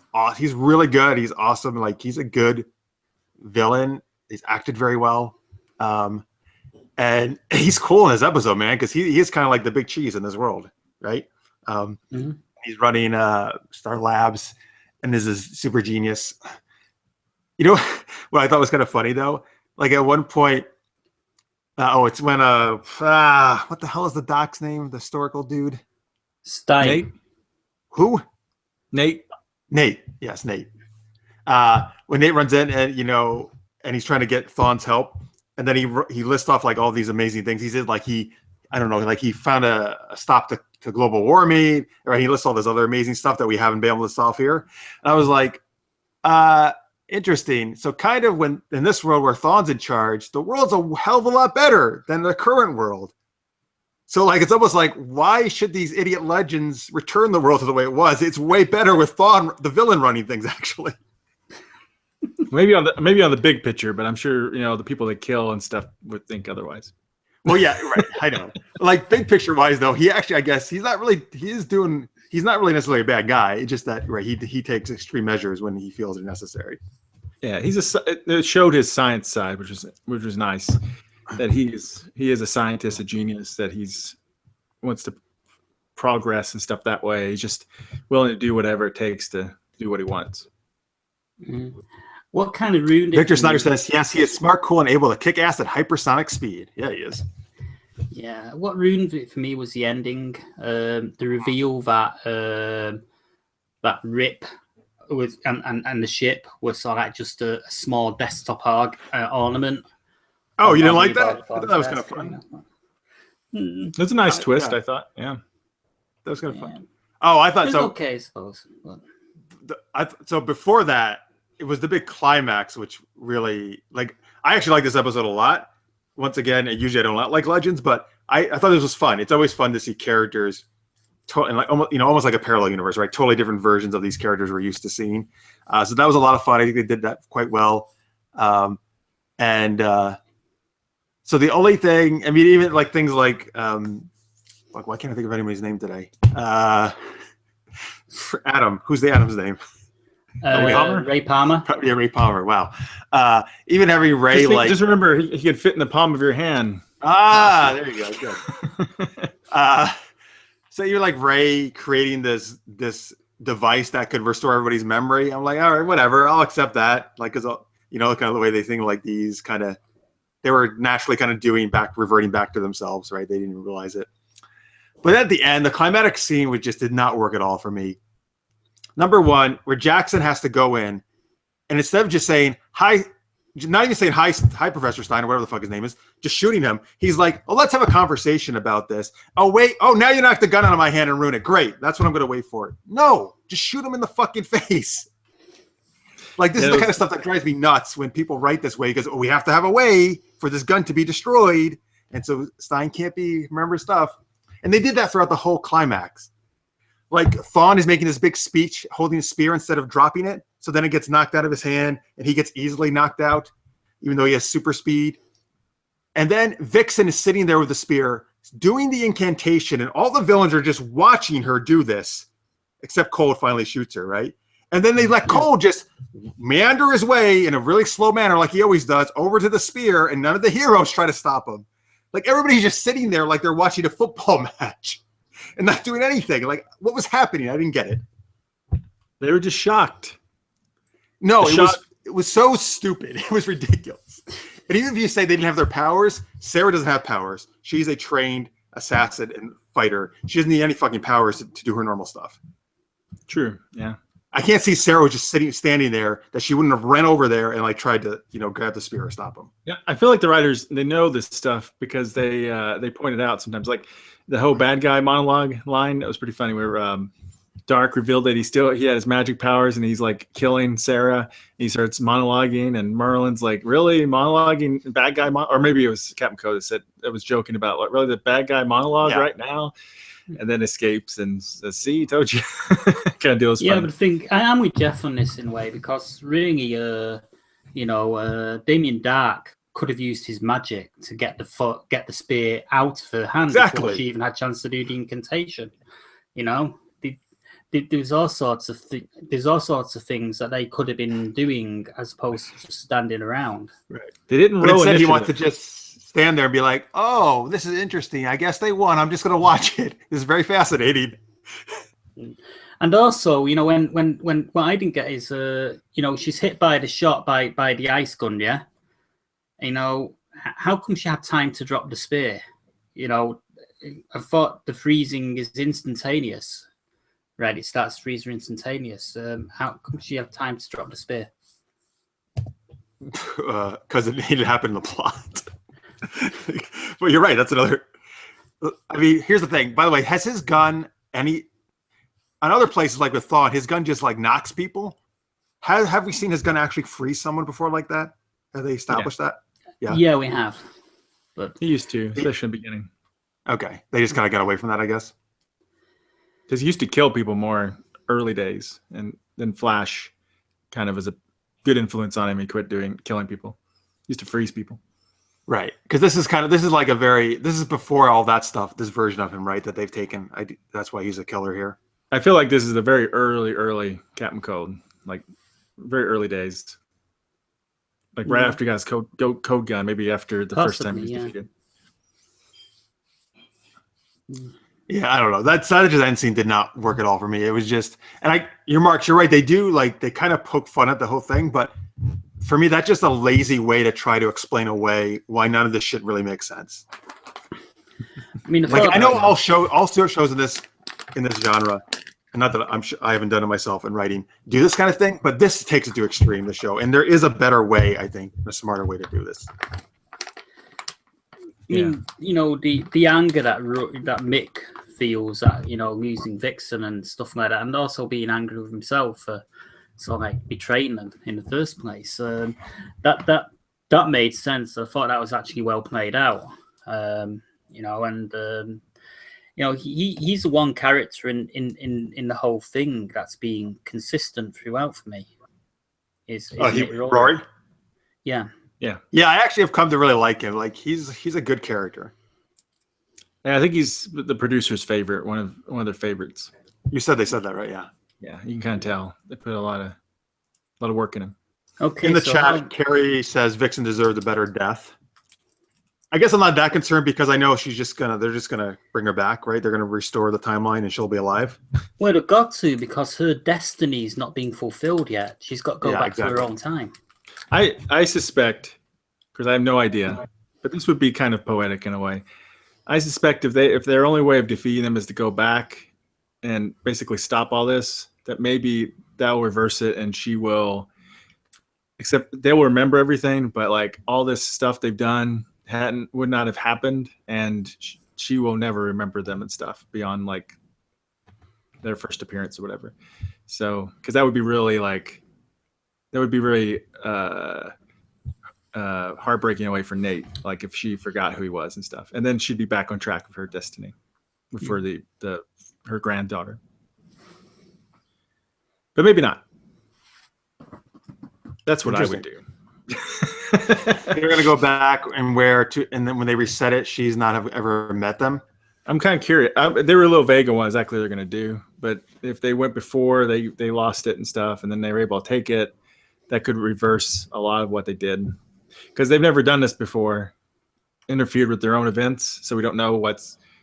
A: really good. He's awesome. He's a good villain. He's acted very well, and he's cool in this episode, man, because he is kind of like the big cheese in this world, right? He's running Star Labs and is a super genius. What I thought was kind of funny though, at one point, it's when what the hell is the doc's name? The historical dude,
C: Stein.
B: Nate.
A: Who?
B: Nate.
A: Yes, Nate. When Nate runs in and he's trying to get Thawne's help, and then he lists off all these amazing things he did. He found a stop to global warming, right? He lists all this other amazing stuff that we haven't been able to solve here. And I was like, interesting. So kind of when in this world where Thawne's in charge, the world's a hell of a lot better than the current world. So it's almost like, why should these idiot legends return the world to the way it was? It's way better with Thawne, the villain, running things, actually.
B: Maybe on the big picture, but I'm sure the people they kill and stuff would think otherwise.
A: Well, yeah, right. I know. Big picture wise, though, he actually, I guess, he's not really necessarily a bad guy. It's just that, right, he takes extreme measures when he feels it necessary.
B: Yeah, it showed his science side, which was nice. That he is a scientist, a genius. That wants to progress and stuff that way. He's just willing to do whatever it takes to do what he wants.
C: Mm-hmm. What kind of ruined it?
A: Victor Snyder says, yes, he is smart, cool, and able to kick ass at hypersonic speed. Yeah, he is.
C: Yeah, what ruined it for me was the ending. The reveal that Rip was and the ship was sort of just a small desktop ornament.
A: Oh, you didn't like that? I thought that was kind of fun.
B: That's a nice twist, I thought. Yeah.
A: That was kind of fun. Oh, I thought so.
C: Okay, I suppose.
A: So before that, it was the big climax, which really, I actually like this episode a lot. Once again, usually I don't like Legends, but I thought this was fun. It's always fun to see characters, and almost like a parallel universe, right? Totally different versions of these characters we're used to seeing. So that was a lot of fun. I think they did that quite well. So the only thing, I mean, even things why can't I think of anybody's name today? Adam. Who's the Adam's name?
C: Ray Palmer.
A: Yeah, Ray Palmer. Wow. Even having Ray
B: just remember he could fit in the palm of your hand.
A: There you go. Good. So you're Ray creating this device that could restore everybody's memory. I'm like, all right, whatever. I'll accept that. Because kind of the way they think these kind of, they were naturally kind of reverting back to themselves, right? They didn't even realize it. But at the end, the climatic scene just did not work at all for me. Number one, where Jackson has to go in, and instead of just saying, hi, not even saying hi, Professor Stein, or whatever the fuck his name is, just shooting him. He's like, oh, let's have a conversation about this. Oh, wait. Oh, now you knocked the gun out of my hand and ruin it. Great. That's what I'm going to wait for. No, just shoot him in the fucking face. Like, this is the kind of stuff that drives me nuts when people write this way, because, oh, we have to have a way for this gun to be destroyed. And so Stein can't remember stuff. And they did that throughout the whole climax. Like, Thawne is making this big speech, holding a spear instead of dropping it. So then it gets knocked out of his hand, and he gets easily knocked out, even though he has super speed. And then Vixen is sitting there with the spear, doing the incantation, and all the villains are just watching her do this, except Cold finally shoots her, right? And then they let Cold just meander his way in a really slow manner, like he always does, over to the spear, and none of the heroes try to stop him. Like, everybody's just sitting there like they're watching a football match and not doing anything. Like, what was happening? I didn't get it.
B: They were just shocked.
A: No, it was so stupid. It was ridiculous. And even if you say they didn't have their powers, Sarah doesn't have powers. She's a trained assassin and fighter. She doesn't need any fucking powers to do her normal stuff.
B: True. Yeah.
A: I can't see Sarah just standing there, that she wouldn't have ran over there and like tried to, grab the spear or stop him.
B: Yeah, I feel like the writers, they know this stuff because they point it out sometimes. Like the whole bad guy monologue line, that was pretty funny, where Dark revealed that he had his magic powers and he's like killing Sarah. He starts monologuing, and Merlin's like, really monologuing bad guy, or maybe it was Captain Coda said that was joking about, like, really the bad guy monologue right now, and then escapes and says, "See, told you." Kind of deals.
C: Yeah, but I think I am with Jeff on this in a way, because really, Damien Dark could have used his magic to get the spear out of her hand before she even had a chance to do the incantation. There's all sorts of things that they could have been doing as opposed to just standing around.
B: Right. They didn't.
A: But instead, he wanted to just stand there and be like, "Oh, this is interesting. I guess they won. I'm just going to watch it. This is very fascinating."
C: And also, when what I didn't get is, she's hit by the shot by the ice gun. Yeah. How come she had time to drop the spear? I thought the freezing is instantaneous. Right, it starts freezing instantaneous. How come she have time to drop the spear?
A: Because it needed to happen in the plot. But you're right. That's another. I mean, here's the thing. By the way, has his gun on other places, like with Thawne, his gun just like knocks people? Have we seen his gun actually freeze someone before like that? Have they established that?
C: Yeah, we have.
B: But he used to, especially in the beginning.
A: Okay, they just kind of got away from that, I guess.
B: Because he used to kill people more early days, and then Flash kind of was a good influence on him. He quit killing people. He used to freeze people.
A: Right. Because this is before all that stuff, this version of him, right, that they've taken. That's why he's a killer here.
B: I feel like this is the very early Captain Cold, like very early days. Like right after he got his code gun, maybe after the first time he was defeated.
A: Yeah, I don't know. That Savage's end scene did not work at all for me. It was just, and you're right. They kind of poke fun at the whole thing, but for me, that's just a lazy way to try to explain away why none of this shit really makes sense.
C: I mean,
A: I know all shows in this genre, and not that I haven't done it myself in writing, do this kind of thing, but this takes it to extreme. The show, and there is a better way, I think, a smarter way to do this.
C: I mean, the anger that Mick feels at, losing Vixen and stuff like that, and also being angry with himself for sort of like betraying them in the first place. That made sense. I thought that was actually well played out. He's the one character in the whole thing that's being consistent throughout for me.
A: Rory?
C: Yeah.
B: Yeah.
A: Yeah, I actually have come to really like him. Like he's a good character.
B: Yeah, I think he's the producer's favorite, one of their favorites.
A: They said that, right? Yeah.
B: Yeah, you can kind of tell. They put a lot of work in him.
C: Okay.
A: In the chat, Carrie says Vixen deserved a better death. I guess I'm not that concerned because I know they're just gonna bring her back, right? They're gonna restore the timeline and she'll be alive.
C: Well, they've got to, because her destiny's not being fulfilled yet. She's got to go back to her own time.
B: I suspect, because I have no idea, but this would be kind of poetic in a way. I suspect if their only way of defeating them is to go back and basically stop all this, that maybe that'll reverse it and she will except they will remember everything, but like all this stuff they've done would not have happened, and she will never remember them and stuff beyond like their first appearance or whatever. So, because that would be really heartbreaking away for Nate, like if she forgot who he was and stuff, and then she'd be back on track of her destiny for her granddaughter. But maybe not. That's what I would do.
A: They're gonna go back and and then when they reset it, she's not have ever met them.
B: I'm kind of curious. They were a little vague on what exactly they're gonna do, but if they went before they lost it and stuff, and then they were able to take it, that could reverse a lot of what they did, because they've never done this before, interfered with their own events, so we don't know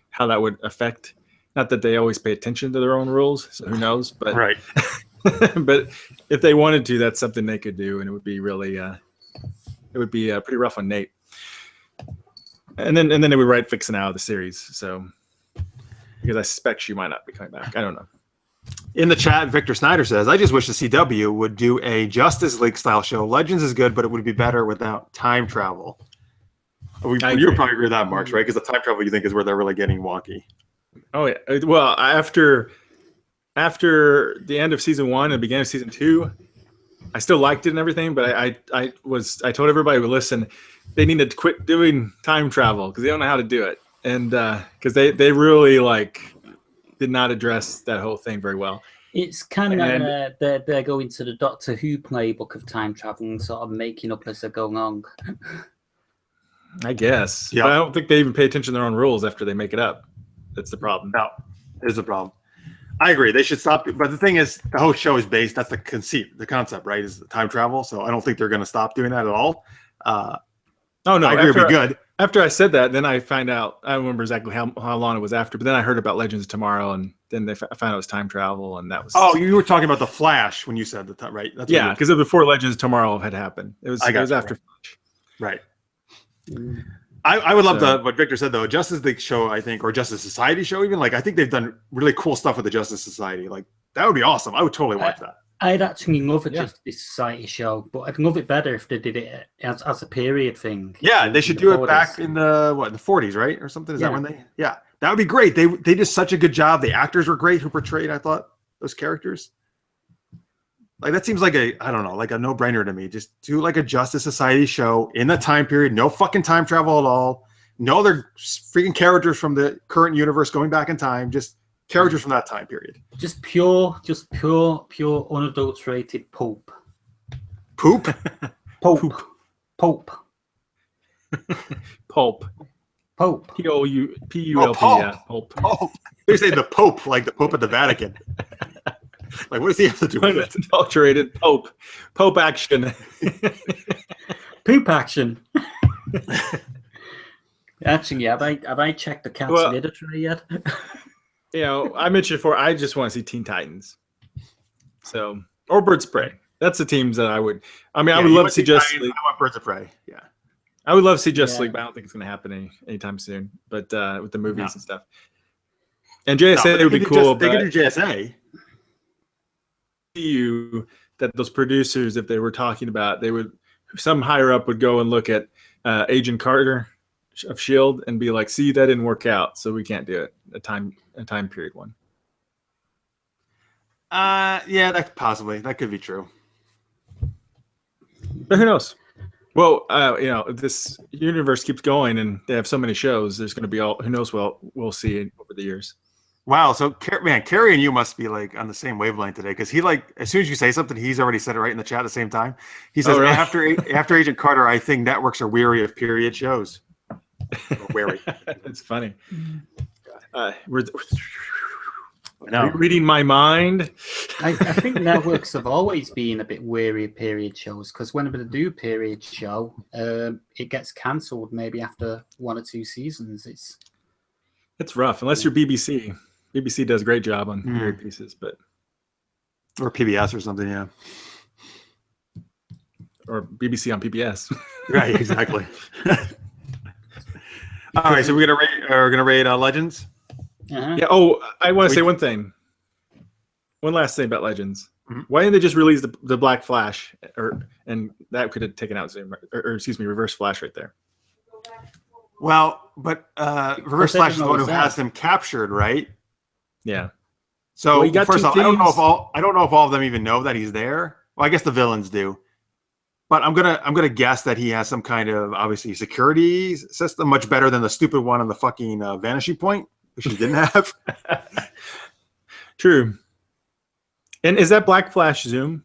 B: how that would affect. Not that they always pay attention to their own rules, so who knows? But
A: right.
B: But if they wanted to, that's something they could do, and it would be really, pretty rough on Nate. And then they would write Vixen out of the series. So, because I suspect she might not be coming back. I don't know.
A: In the chat, Victor Snyder says, "I just wish the CW would do a Justice League style show. Legends is good, but it would be better without time travel." You would probably agree with that, Marks, right? Because the time travel you think is where they're really getting wonky.
B: Oh yeah. Well, after the end of season 1 and beginning of season 2, I still liked it and everything, but I told everybody who listened, they need to quit doing time travel because they don't know how to do it, and because they really did not address that whole thing very well.
C: It's kind of like they're going to the Doctor Who playbook of time travel and sort of making up as they're going on.
B: I guess.
A: Yeah.
B: But I don't think they even pay attention to their own rules after they make it up. That's the problem.
A: No, it is a problem. I agree. They should stop. But the thing is, the whole show is based. That's the conceit, the concept, right? Is time travel. So I don't think they're going to stop doing that at all.
B: Oh no,
A: I agree. It'd be good.
B: After I said that, then I find out. I don't remember exactly how long it was after, but then I heard about Legends of Tomorrow, and then I found out it was time travel, and that was.
A: Oh, you were talking about the Flash when you said the time, right? That's
B: because before Legends of Tomorrow had happened. It was after Flash.
A: Right. I would love what Victor said though. Justice League show, I think, or Justice Society show, even I think they've done really cool stuff with the Justice Society. That would be awesome. I would totally watch that.
C: I'd actually love a Justice Society show, but I'd love it better if they did it as a period thing.
A: Yeah, they should do it back in the 40s, right, or something. Is that when they? Yeah, that would be great. They did such a good job. The actors were great who portrayed. I thought those characters. That seems like a no-brainer to me. Just do a Justice Society show in that time period. No fucking time travel at all. No other freaking characters from the current universe going back in time. Just characters from that time period.
C: Just pure, unadulterated pulp.
A: Poop?
C: Pulp. Pulp.
B: Pulp.
C: Pulp.
B: P-U-L-P. Yeah, pulp.
A: Pulp. They say the Pope, like the Pope at the Vatican. What does he have to do with it?
B: Adulterated Pope action.
C: Poop action. Actually, have I checked the cat's litter tray yet?
B: I mentioned before, I just want to see Teen Titans. So, or Birds of Prey. That's the teams that I would. I would love to see Justice League.
A: I want Birds of Prey. Yeah.
B: I would love to see Justice League, but I don't think it's going to happen anytime soon. But with the movies and stuff. And JSA would be cool.
A: They could do JSA.
B: You that those producers, if they were talking about, some higher up would go and look at Agent Carter of S.H.I.E.L.D. and be like, see, that didn't work out, so we can't do it. A time period one.
A: Yeah, that could be true.
B: But who knows? Well, this universe keeps going and they have so many shows, there's going to be who knows what we'll see over the years.
A: Wow, so Carrie and you must be on the same wavelength today, because he as soon as you say something, he's already said it right in the chat at the same time. He says, really? after Agent Carter, I think networks are weary of period shows. Wary.
B: It's funny. We're reading my mind.
C: I think networks have always been a bit weary of period shows, because whenever they do a period show, it gets cancelled maybe after 1 or 2 seasons.
B: It's rough, unless you're BBC. BBC does a great job on period pieces,
A: or PBS or something, yeah.
B: Or BBC on PBS.
A: Right, exactly. All right, so we're gonna rate Legends.
C: Uh-huh.
B: Yeah. Oh, I want to say one thing. One last thing about Legends. Mm-hmm. Why didn't they just release the Black Flash and that could have taken out Zoom, or excuse me, Reverse Flash right there.
A: Well, but Reverse
C: they
A: Flash is
C: didn't
A: the one
C: know
A: who
C: he's
A: has
C: there.
A: him captured, right?
B: Yeah.
A: So
B: Well, you got
A: first
B: two
A: off, I don't know
B: thieves.
A: if all of them even know that he's there. Well, I guess the villains do. But I'm gonna guess that he has some kind of obviously security system, much better than the stupid one on the fucking Vanishing Point, which he didn't have.
B: True. And is that Black Flash Zoom?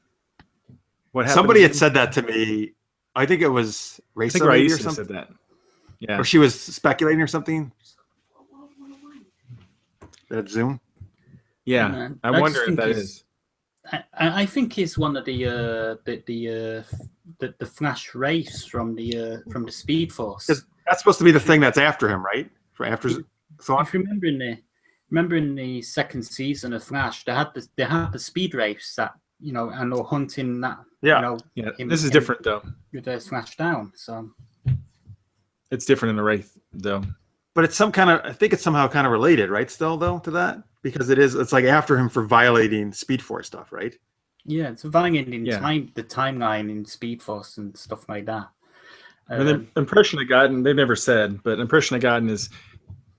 B: What happened?
A: Somebody
B: to
A: had
B: Zoom?
A: said that to me. I think it was
B: I think
A: Raisa maybe or
B: Raisa
A: something,
B: said that. Yeah.
A: or she was speculating or something. That Zoom.
B: Yeah.
C: Man,
B: I
C: I
B: wonder
C: just
B: if
C: think
B: that
C: it's-
B: is.
C: I think it's one of the Flash race from the Speed Force.
A: That's supposed to be the thing that's after him, right? For after Thought.
C: If you remember in the second season of Flash, they had the speed race that and they're hunting that
A: Yeah.
B: Yeah.
C: him-
B: This is
C: him-
B: different though.
C: Reverse Flash down. So
B: It's different in the Wraith though.
A: But it's some kind of, I think it's somehow kind of related, right? Still though to that, because it's like after him for violating Speed Force stuff, right?
C: yeah, it's violating
B: Yeah.
C: the timeline in Speed Force and stuff like that.
B: And the impression I gotten, they've never said, but impression I gotten is,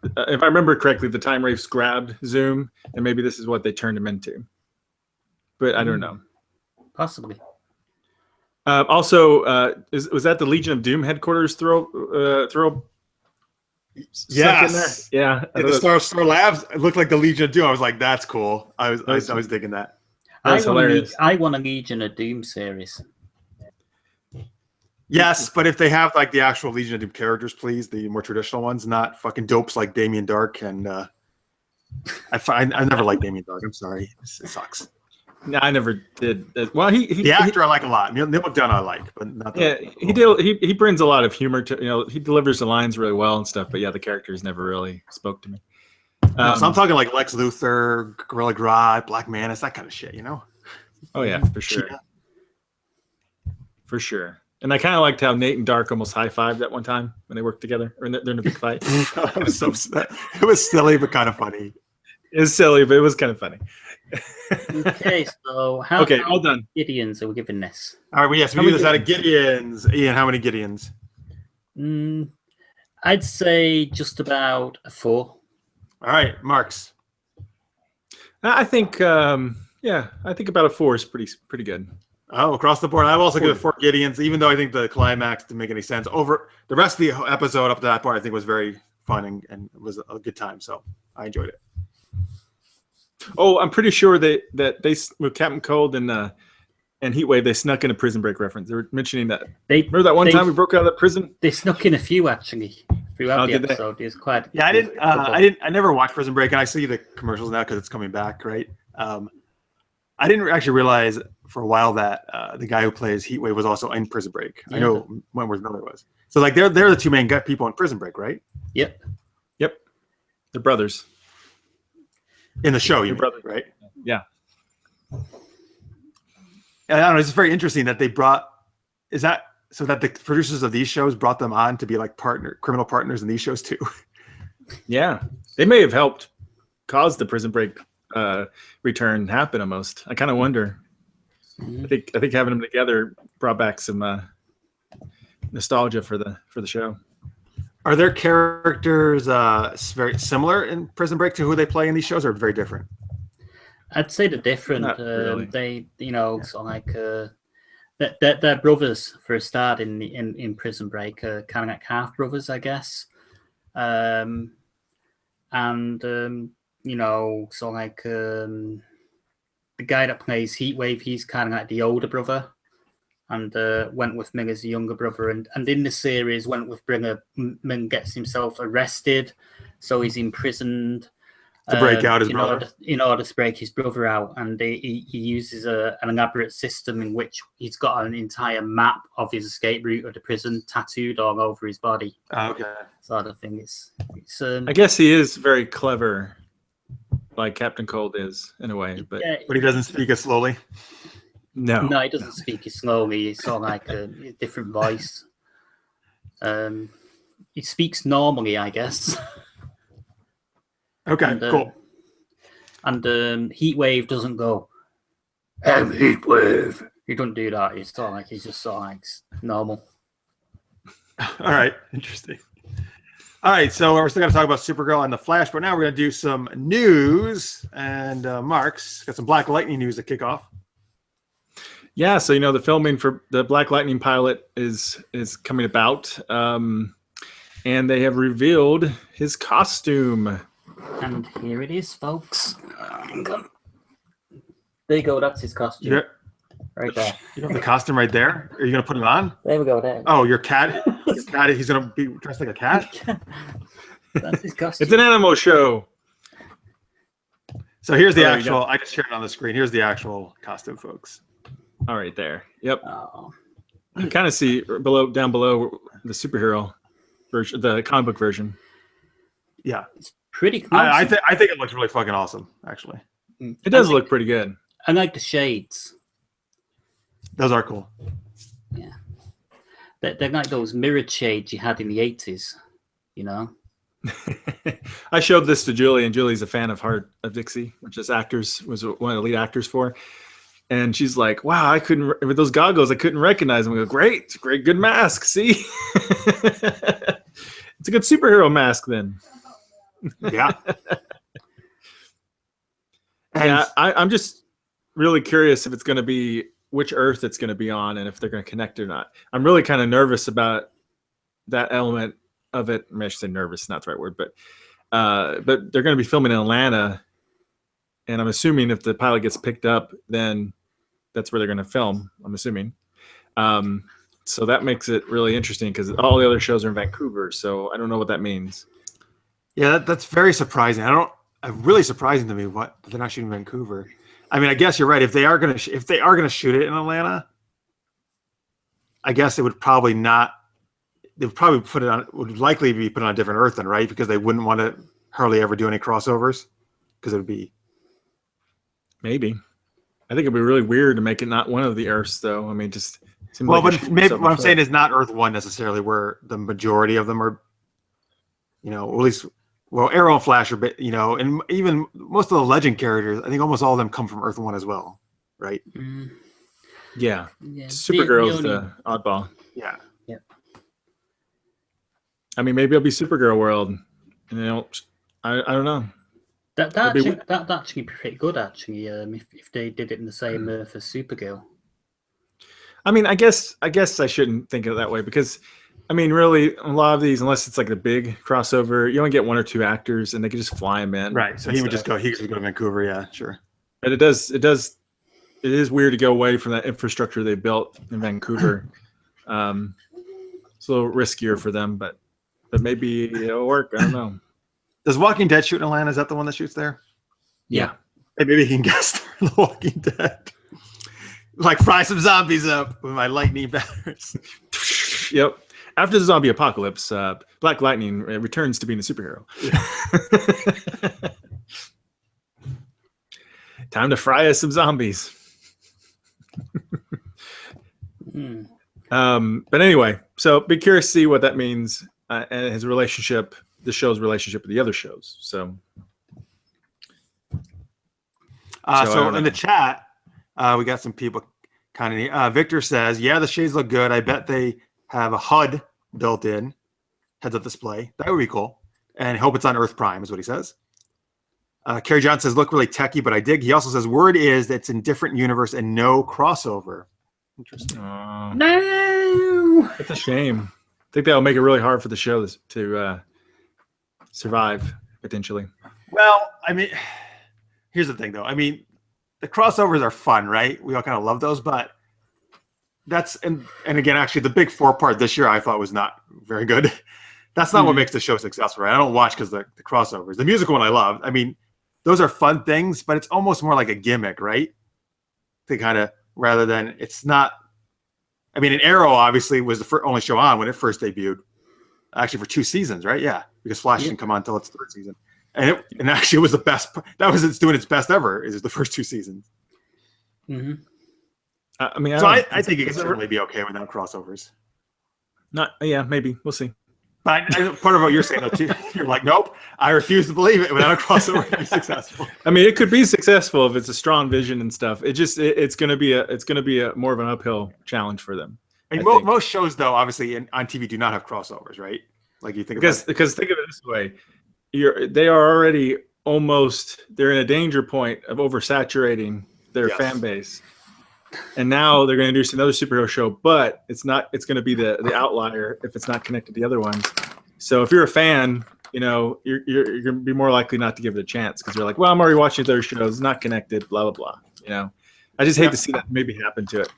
B: if I remember correctly, the Time Wraiths grabbed Zoom, and maybe this is what they turned him into. But I don't know.
C: Possibly.
B: Also, was that the Legion of Doom headquarters throw?
A: Yes.
B: Yeah.
A: In the Star Labs, it looked like the Legion of Doom. I was like, that's cool. I was digging that.
B: That's hilarious.
C: I want a Legion of Doom series.
A: Yes, but if they have like the actual Legion of Doom characters, please, the more traditional ones, not fucking dopes like Damien Dark and I never liked Damien Dark. I'm sorry, it sucks.
B: No, I never did. Well,
A: The actor I like a lot. Neil McDonough I like, but not the.
B: Yeah, he brings a lot of humor to, he delivers the lines really well and stuff. But yeah, the characters never really spoke to me.
A: No, so I'm talking like Lex Luthor, Gorilla Grodd, Black Manta, that kind of shit,
B: Oh yeah, for sure.
A: Cheetah.
B: For sure. And I kind of liked how Nate and Dark almost high-fived that one time when they worked together, or they're in a big fight.
A: It was silly but kind of funny.
B: It was silly, but it was kind of funny.
C: Okay, so
B: all done.
C: Gideons are we giving this?
A: All right, well, yes, we do this out of Gideons. Ian, how many Gideons?
C: I'd say just about a 4.
A: All right, Marks.
B: I think, I think about a 4 is pretty good.
A: Oh, across the board. I've also given 4 Gideons, even though I think the climax didn't make any sense. Over the rest of the episode up to that point, I think was very fun and it was a good time. So I enjoyed it.
B: Oh, I'm pretty sure that they with Captain Cold and Heatwave, they snuck in a Prison Break reference. They were mentioning that. Remember that one time we broke out of that prison?
C: They snuck in a few actually throughout the
B: did they?
C: episode. There's quite.
A: Yeah, I never watched Prison Break, and I see the commercials now because it's coming back, right? I didn't actually realize for a while that the guy who plays Heatwave was also in Prison Break.
C: Yeah.
A: I know Wentworth Miller was. So like they're the two main people in Prison Break, right?
C: Yep.
B: They're brothers.
A: In the show, you
B: They're
A: mean,
B: brothers.
A: right?
B: Yeah.
A: And I don't know. It's very interesting that they brought. Is that so that the producers of these shows brought them on to be like criminal partners in these shows too?
B: Yeah, they may have helped cause the Prison Break return happen almost. I kind of wonder. I think having them together brought back some nostalgia for the show.
A: Are their characters very similar in Prison Break to who they play in these shows, or very different?
C: I'd say they're different.
B: Not really.
C: They, sort of like they're brothers for a start in Prison Break, kind of like half brothers, I guess. Sort of like the guy that plays Heatwave, he's kind of like the older brother, and Wentworth Miller's the younger brother. And in the series, Wentworth Miller gets himself arrested, so he's imprisoned
A: To break out his brother?
C: In order to break his brother out. And he uses an elaborate system in which he's got an entire map of his escape route of the prison tattooed all over his body.
A: Okay.
C: Sort of thing. It's
B: I guess he is very clever, like Captain Cold is in a way, but
A: But he doesn't speak as slowly.
B: no,
C: he doesn't speak as slowly. It's sort of like a different voice. He speaks normally, I guess.
A: Okay,
C: And,
A: cool.
C: And Heatwave doesn't go, I'm Heatwave. He doesn't do that. He's sort of like he's just sort of like normal.
A: All right, interesting. All right, so we're still going to talk about Supergirl and the Flash, but now we're going to do some news. And Mark's got some Black Lightning news to kick off.
B: Yeah, so the filming for the Black Lightning pilot is coming about, and they have revealed his costume.
C: And here it is, folks. There you go. That's his costume.
A: Yeah.
C: Right there.
A: You have the costume right there. Are you going to put it on?
C: There we go. There.
A: Oh, your cat. Your cat. He's going to be dressed like a cat.
C: That's his costume.
B: It's an animal show.
A: So here's the
B: Oh,
A: actual. I just shared it on the screen. Here's the actual costume, folks.
B: All right, there. Yep.
C: Oh.
B: You kind of see down below the superhero version, the comic book version.
A: Yeah,
C: Pretty close.
A: I think it looks really fucking awesome. Actually,
B: It does look pretty good.
C: I like the shades.
A: those are cool.
C: Yeah. They're like those mirrored shades you had in the 80s,
B: I showed this to Julie, and Julie's a fan of Heart of Dixie, which is was one of the lead actors for. And she's like, "Wow, with those goggles, I couldn't recognize them." I go, "Great, good mask. See, it's a good superhero mask then."
A: Yeah.
B: Yeah, I'm just really curious if it's going to be which Earth it's going to be on, and if they're going to connect or not. I'm really kind of nervous about that element of it. I mean, I should say nervous, not the right word, but they're going to be filming in Atlanta, and I'm assuming if the pilot gets picked up, then that's where they're going to film. I'm assuming. So that makes it really interesting because all the other shows are in Vancouver. So I don't know what that means.
A: Yeah, that's very surprising. Really surprising to me what they're not shooting in Vancouver. I mean, I guess you're right. If they are gonna shoot it in Atlanta, I guess it would probably not. They would probably would likely be put on a different Earth then, right? Because they wouldn't want to hardly ever do any crossovers because it would be.
B: Maybe. I think it'd be really weird to make it not one of the Earths, though. I mean, just.
A: Well, but maybe what I'm saying is not Earth 1 necessarily, where the majority of them are. At least. Well, Arrow and Flash are, and even most of the Legend characters, I think almost all of them come from Earth 1 as well, right?
C: Mm.
B: Yeah.
C: Yeah.
B: Supergirl's the oddball.
A: Yeah.
C: Yep.
B: I mean, maybe it'll be Supergirl world. I don't know.
C: That'd actually be pretty good, actually, if they did it in the same Earth as Supergirl.
B: I mean, I guess I shouldn't think of it that way because, I mean, really, a lot of these, unless it's like the big crossover, you only get one or two actors, and they can just fly them in.
A: Right. So he would just go. He could go to Vancouver. Yeah, sure.
B: But it is weird to go away from that infrastructure they built in Vancouver. It's a little riskier for them, but maybe it'll work. I don't know.
A: Does Walking Dead shoot in Atlanta? Is that the one that shoots there?
B: Yeah.
A: Hey, maybe he can guess The Walking Dead. Like fry some zombies up with my lightning batters.
B: Yep. After the zombie apocalypse, Black Lightning returns to being a superhero. Yeah. Time to fry us some zombies. But anyway, so be curious to see what that means and his relationship, the show's relationship with the other shows. So
A: in the chat, we got some people kind of. Victor says, "Yeah, the shades look good. I bet they have a HUD built in, heads-up display. That would be cool. And hope it's on Earth Prime," is what he says. Kerry John says, "Look really techie, but I dig." He also says, "Word is that it's in different universe and no crossover." Interesting.
C: No,
B: it's a shame. I think that'll make it really hard for the show to survive potentially.
A: Well, I mean, here's the thing, though. I mean, the crossovers are fun, right? We all kind of love those, but that's and again, actually, the big 4-part this year I thought was not very good. That's not what makes the show successful, right? I don't watch because the crossovers. The musical one I love. I mean, those are fun things, but it's almost more like a gimmick, right? To kind of rather than it's not. I mean, Arrow obviously was the only show on when it first debuted. Actually, for 2 seasons, right? Yeah, because Flash didn't come on until its 3rd season, and actually it was the best. It's doing its best ever. Is the first 2 seasons.
C: Mm-hmm.
B: I mean,
A: I think it can certainly be okay without crossovers.
B: Yeah, maybe we'll see.
A: Part of what you're saying, though, too, you're like, nope, I refuse to believe it without a crossover to be successful.
B: I mean, it could be successful if it's a strong vision and stuff. It's going to be a more of an uphill challenge for them.
A: I mean,
B: think.
A: most shows, though, obviously on TV do not have crossovers, right? Like you think
B: because think of it this way, they are already they're in a danger point of oversaturating their fan base, and now they're going to do another superhero show, but it's going to be the outlier if it's not connected to the other ones. So if you're a fan, you're going to be more likely not to give it a chance because you're like, well, I'm already watching other shows, it's not connected, blah blah blah. I just hate to see that maybe happen to it.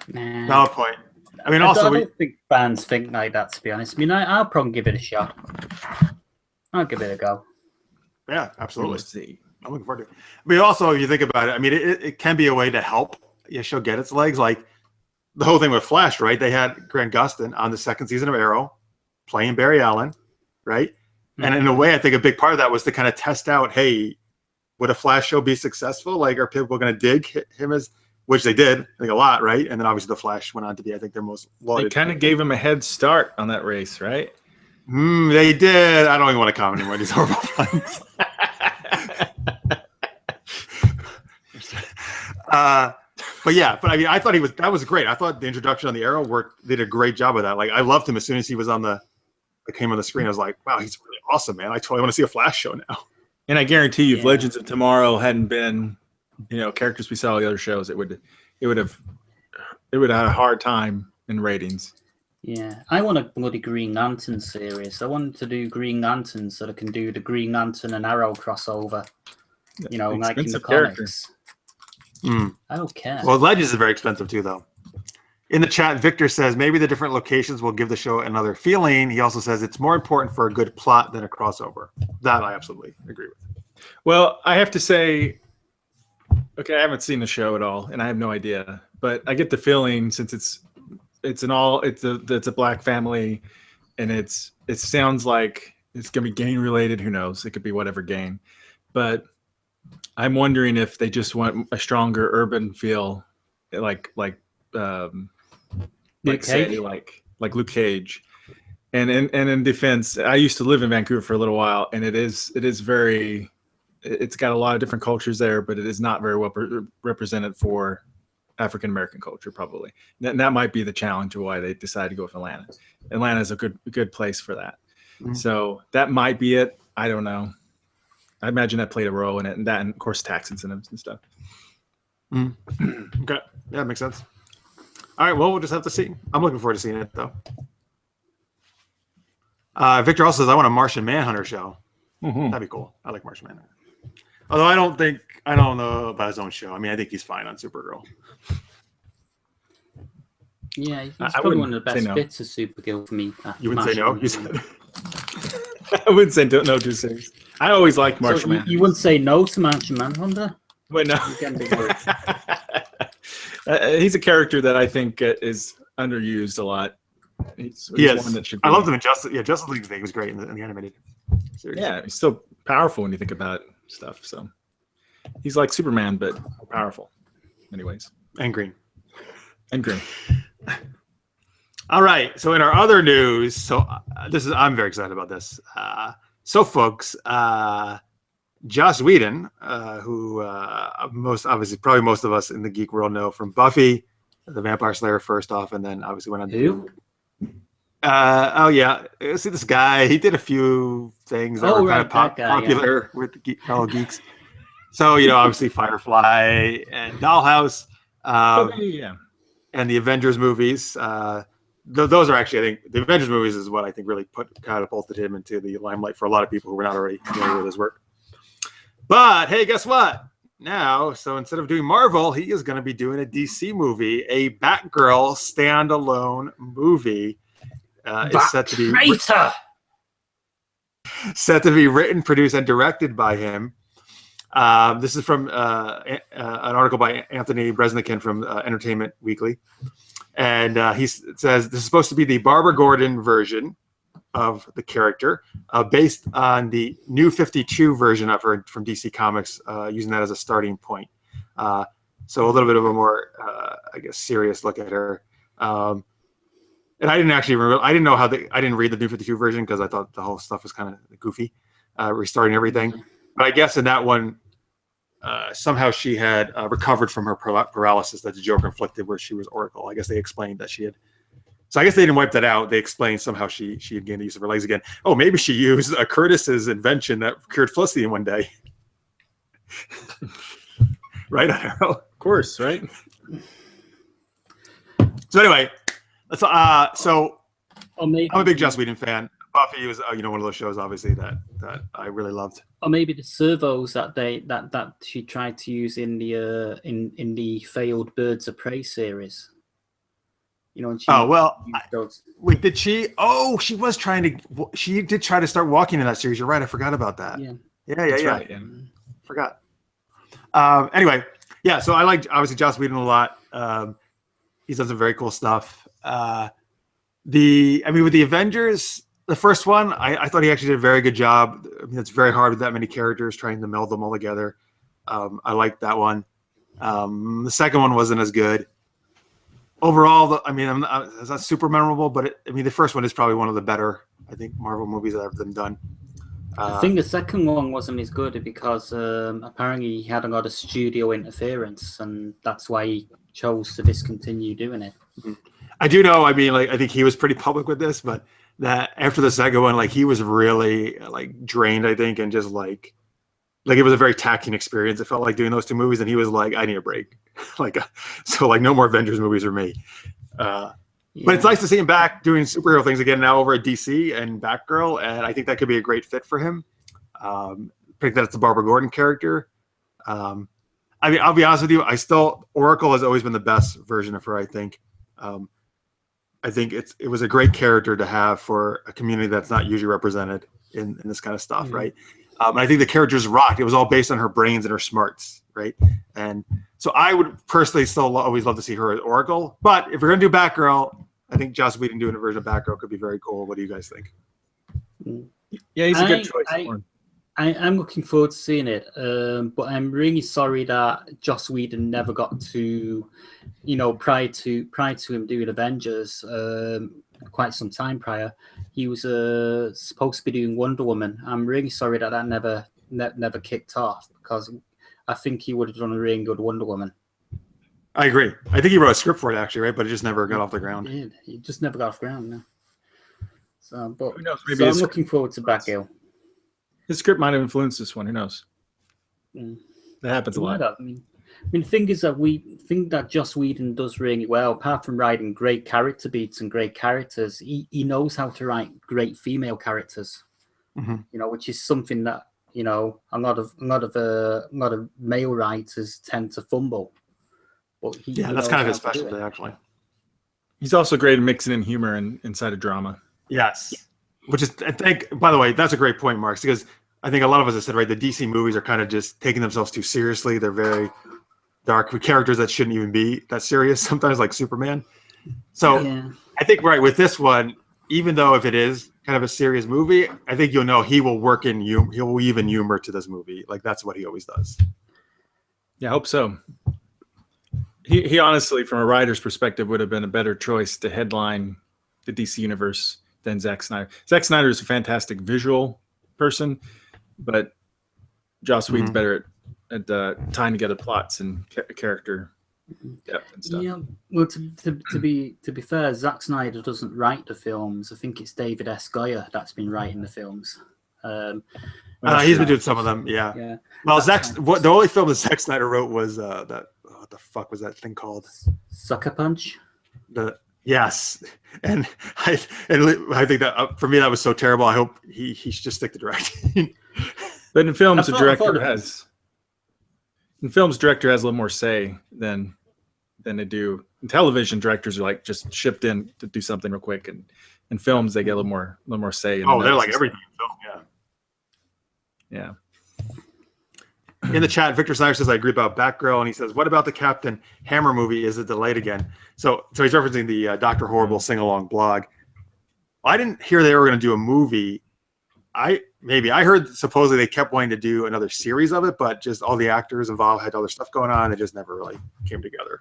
C: Nah.
A: Valid point. I mean,
C: I don't think fans think like that, to be honest. I mean, I'll probably give it a shot. I'll give it a go.
A: Yeah, absolutely.
B: We'll see.
A: I'm looking forward to it. But also, if you think about it, I mean, it can be a way to help a show get its legs. Like the whole thing with Flash, right? They had Grant Gustin on the second season of Arrow playing Barry Allen, right? Mm-hmm. And in a way, I think a big part of that was to kind of test out, hey, would a Flash show be successful? Like, are people going to dig him as... Which they did, I think, a lot, right? And then obviously the Flash went on to be, I think, their most lauded.
B: They kind of gave him a head start on that race, right?
A: They did. I don't even want to comment anymore. These horrible puns. But I mean, I thought that was great. I thought the introduction on the Arrow worked. They did a great job of that. Like, I loved him as soon as he was came on the screen. I was like, wow, he's really awesome, man. I totally want to see a Flash show now.
B: And I guarantee you, if Legends of Tomorrow hadn't been, characters we saw on the other shows, it would have had a hard time in ratings.
C: Yeah, I want a bloody Green Lantern series. I want to do Green Lantern so they can do the Green Lantern and Arrow crossover. Like in the comics. I don't care.
A: Well, Legends is very expensive too, though. In the chat, Victor says maybe the different locations will give the show another feeling. He also says it's more important for a good plot than a crossover. That I absolutely agree with.
B: Well, I have to say, okay, I haven't seen the show at all, and I have no idea. But I get the feeling since it's a black family, and it sounds like it's gonna be gang related. Who knows? It could be whatever gang. But I'm wondering if they just want a stronger urban feel, like Luke Cage. And in defense, I used to live in Vancouver for a little while, and it's got a lot of different cultures there, but it is not very well represented for African American culture, probably. That might be the challenge of why they decided to go with Atlanta. Atlanta is a good place for that. Mm-hmm. So that might be it. I don't know. I imagine that played a role in it, and that, and of course, tax incentives and stuff.
A: Mm-hmm. Okay, yeah, that makes sense. All right, well, we'll just have to see. I'm looking forward to seeing it, though. Victor also says, I want a Martian Manhunter show. Mm-hmm. That'd be cool. I like Martian Manhunter. Although I don't know about his own show. I mean, I think he's fine on Supergirl.
C: Yeah, he's probably one of the best bits of Supergirl for me.
A: You wouldn't say no? You said...
B: I wouldn't say no too serious. I always liked Martian Manhunter.
C: You wouldn't say no to Martian Manhunter?
B: Wait, no. He's a character that I think is underused a lot. He's one that should be.
A: I loved him in Justice. Yeah, Justice League thing was great in the animated series.
B: Yeah, he's still powerful when you think about stuff. So he's like Superman, but more powerful. Anyways,
A: and green.
B: All
A: right. So in our other news, I'm very excited about this. So folks, Joss Whedon, who most of us in the geek world know from Buffy, the Vampire Slayer first off, and then obviously went on to
C: Who?
A: See this guy. He did a few things that were kind of popular with the fellow geeks. So obviously Firefly and Dollhouse, and the Avengers movies. Those are actually, I think, the Avengers movies is what I think really catapulted him into the limelight for a lot of people who were not already familiar with his work. But hey, guess what? Now, so instead of doing Marvel, he is going to be doing a DC movie, a Batgirl standalone movie. It's set to be written, produced, and directed by him. This is from an article by Anthony Bresnikan from Entertainment Weekly. And he says this is supposed to be the Barbara Gordon version of the character, based on the New 52 version of her from DC Comics, using that as a starting point. So a little bit of a more, serious look at her. and I didn't actually I didn't know I didn't read the New 52 version because I thought the whole stuff was kind of goofy, restarting everything. But I guess in that one, somehow she had recovered from her paralysis that the Joker inflicted, where she was Oracle. I guess they explained that she had. So I guess they didn't wipe that out. They explained somehow she had gained the use of her legs again. Oh, maybe she used Curtis's invention that cured Felicity in one day. Right, I don't know.
B: Of course, right?
A: So anyway, let's. So
C: maybe,
A: I'm a big Joss Whedon fan. Buffy was, one of those shows, obviously that I really loved.
C: Or maybe the servos that she tried to use in the failed Birds of Prey series. And
A: wait, did she? Oh, she was trying to. She did try to start walking in that series. You're right. I forgot about that.
C: Yeah.
A: Right, yeah. Forgot. Anyway, yeah. So I like obviously Joss Whedon a lot. He's done some very cool stuff. With the Avengers, the first one, I thought he actually did a very good job. I mean, it's very hard with that many characters trying to meld them all together. I liked that one. The second one wasn't as good. Overall, it's not super memorable, but the first one is probably one of the better, I think, Marvel movies that have been done.
C: I think the second one wasn't as good because apparently he had a lot of studio interference, and that's why he chose to discontinue doing it.
A: I do know. I think he was pretty public with this, but that after the second one, he was really drained, I think, and just it was a very taxing experience. It felt like doing those two movies, and he was like, "I need a break." No more Avengers movies for me. But it's nice to see him back doing superhero things again now over at DC and Batgirl, and I think that could be a great fit for him. Pick that it's the Barbara Gordon character. I'll be honest with you. Oracle has always been the best version of her. I think it was a great character to have for a community that's not usually represented in this kind of stuff, right? And I think the characters rocked. It was all based on her brains and her smarts, right? And so I would personally still always love to see her as Oracle. But if we're going to do Batgirl, I think Joss Whedon doing a version of Batgirl could be very cool. What do you guys think?
B: Yeah, he's a good choice.
C: I'm looking forward to seeing it, but I'm really sorry that Joss Whedon never got to, prior to him doing Avengers, quite some time prior, he was supposed to be doing Wonder Woman. I'm really sorry that never kicked off, because I think he would have done a really good Wonder Woman.
A: I agree. I think he wrote a script for it actually, right? But it just never got off the ground.
C: He just never got off the ground. No. So, but
B: who knows?
C: Maybe I'm looking forward to Batgirl.
B: His script might have influenced this one. Who knows? That happens a lot.
C: The thing is that we think that Joss Whedon does really well. Apart from writing great character beats and great characters, he knows how to write great female characters. Which is something that a lot of male writers tend to fumble. But
A: that's kind of his specialty, actually.
B: He's also great at mixing in humor inside of drama.
A: Yes. Which is, I think, by the way, that's a great point, Mark, because I think a lot of us have said, right, the DC movies are kind of just taking themselves too seriously. They're very dark with characters that shouldn't even be that serious, sometimes like Superman. So I think, right, with this one, even though if it is kind of a serious movie, I think he will work in humor. He will weave in humor to this movie. That's what he always does.
B: Yeah, I hope so. He honestly, from a writer's perspective, would have been a better choice to headline the DC universe than Zack Snyder. Zack Snyder is a fantastic visual person, but Joss Whedon's better at tying together plots and character depth and stuff.
C: Yeah, well, to be fair, Zack Snyder doesn't write the films. I think it's David S. Goyer that's been writing the films.
A: He's been doing some of them, yeah. Well, the only film that Zack Snyder wrote was that. What the fuck was that thing called?
C: Sucker Punch.
A: Yes, and I think that for me that was so terrible. I hope he should just stick to directing.
B: But in films, director has a little more say than they do in television. Directors are just shipped in to do something real quick, and in films they get a little more say.
A: They're like everything in film.
B: Yeah.
A: In the chat, Victor Snyder says, I agree about Batgirl. And he says, what about the Captain Hammer movie? Is it delayed again? So he's referencing the Dr. Horrible sing-along blog. I didn't hear they were going to do a movie. I heard supposedly they kept wanting to do another series of it, but just all the actors involved had other stuff going on. It just never really came together.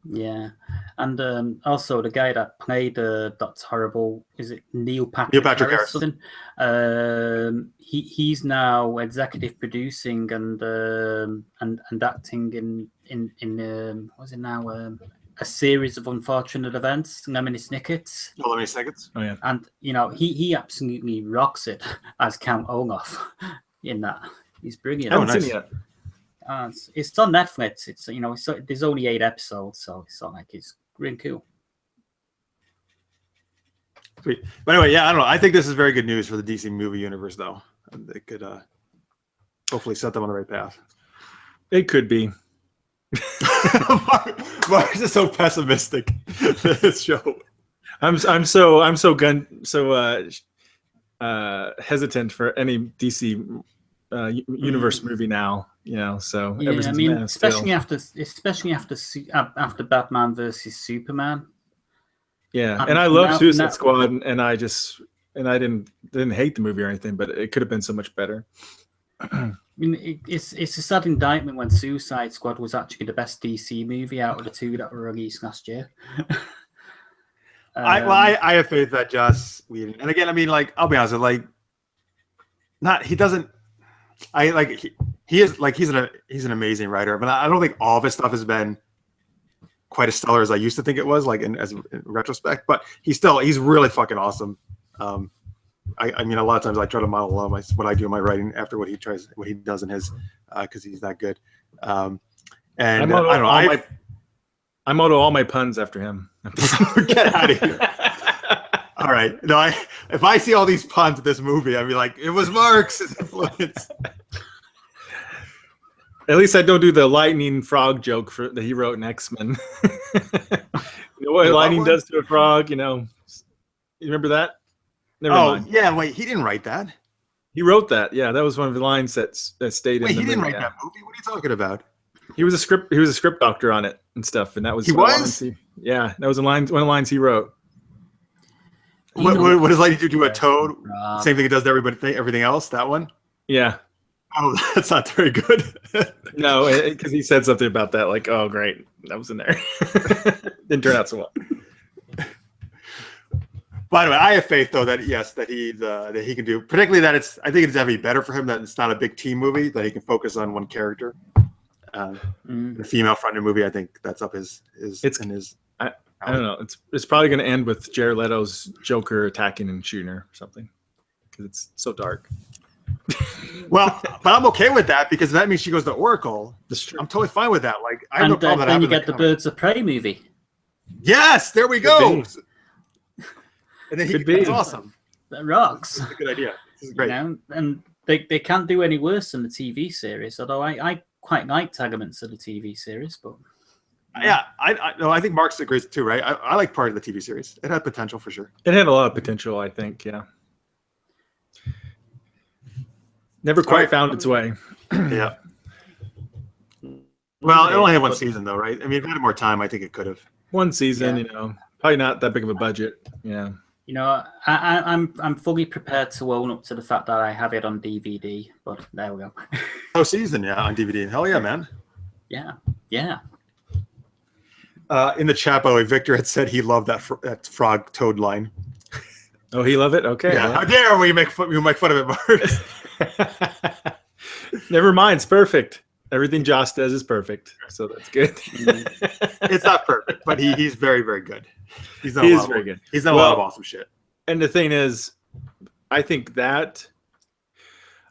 C: Yeah, and also the guy that played Dr. Horrible, is it Neil
A: Neil Patrick Harris.
C: something? He's now executive producing and acting in what's it now? A series of unfortunate events, Lemony Snicket's.
A: Oh, Lemony Snicket's.
B: Oh yeah.
C: And he absolutely rocks it as Count Olaf in that. He's brilliant.
B: I haven't seen it yet.
C: It's on Netflix. It's there's only 8 episodes, so it's not like it's really cool.
A: Sweet. But anyway, yeah, I don't know. I think this is very good news for the DC movie universe, though. It could hopefully set them on the right path.
B: It could be.
A: Why is it so pessimistic? This show.
B: I'm so hesitant for any DC universe movie now. So
C: yeah, I mean, especially after Batman versus Superman.
B: Yeah, and I love Suicide Squad, and I didn't hate the movie or anything, but it could have been so much better.
C: I mean, it's a sad indictment when Suicide Squad was actually the best DC movie out of the 2 that were released last year.
A: I have faith that Joss Whedon, and again, I mean, like, I'll be honest, he's an amazing writer, but I don't think all of his stuff has been quite as stellar as I used to think it was, like in retrospect. But he's really fucking awesome. I mean, a lot of times I try to model what I do in my writing after what he does in his, because he's that good. And I don't know.
B: I model all my puns after him.
A: Get out of here. All right. No, if I see all these puns in this movie, I'd be like, it was Marx's influence.
B: At least I don't do the lightning frog joke that he wrote in X-Men. What lightning does to a frog, You remember that? Never mind.
A: Yeah. Wait, he didn't write that.
B: He wrote that. Yeah, that was one of the lines that stayed in the movie.
A: He didn't write that movie. What are you talking about?
B: He was a script doctor on it and stuff, and that was
A: that was
B: one of the lines he wrote.
A: What does lightning do to a toad? Same thing it does to everything else. That one.
B: Yeah.
A: Oh, that's not very good.
B: No, because he said something about that, like, "Oh, great, that was in there." Didn't turn out so well.
A: By the way, I have faith though that he can do. Particularly that I think it's definitely better for him that it's not a big team movie, that he can focus on one character. The female-fronted movie, I think that's up his.
B: I don't know. It's probably going to end with Jared Leto's Joker attacking and shooting her or something, because it's so dark.
A: Well, but I'm okay with that because that means she goes to Oracle.
B: That's true.
A: I'm totally fine with that. Like, I have no problem with that.
C: Then you get the Birds of Prey movie.
A: Yes, there we go. And then that's awesome.
C: That rocks.
A: That's a good idea. This is great.
C: And they can't do any worse than the TV series. Although I quite liked elements of the TV series, but
A: yeah, I think Mark's agrees too, right? I like part of the TV series. It had potential for sure.
B: It had a lot of potential, I think. Yeah. Never quite found its way.
A: Yeah. Well, it only had one season though, right? I mean, if it had more time, I think it could have.
B: One season, probably not that big of a budget. Yeah.
C: I'm fully prepared to own up to the fact that I have it on DVD, but there we go.
A: Oh, season, yeah, on DVD. Hell yeah, man.
C: Yeah.
A: In the chat, by the way, Victor had said he loved that frog toad line.
B: Oh, he loved it? Okay.
A: Yeah. How dare we make fun of it, Mark?
B: Never mind. It's perfect. Everything Joss does is perfect. So that's good.
A: It's not perfect, but he's very, very good. He is very good. He's done a lot of awesome shit.
B: And the thing is, I think the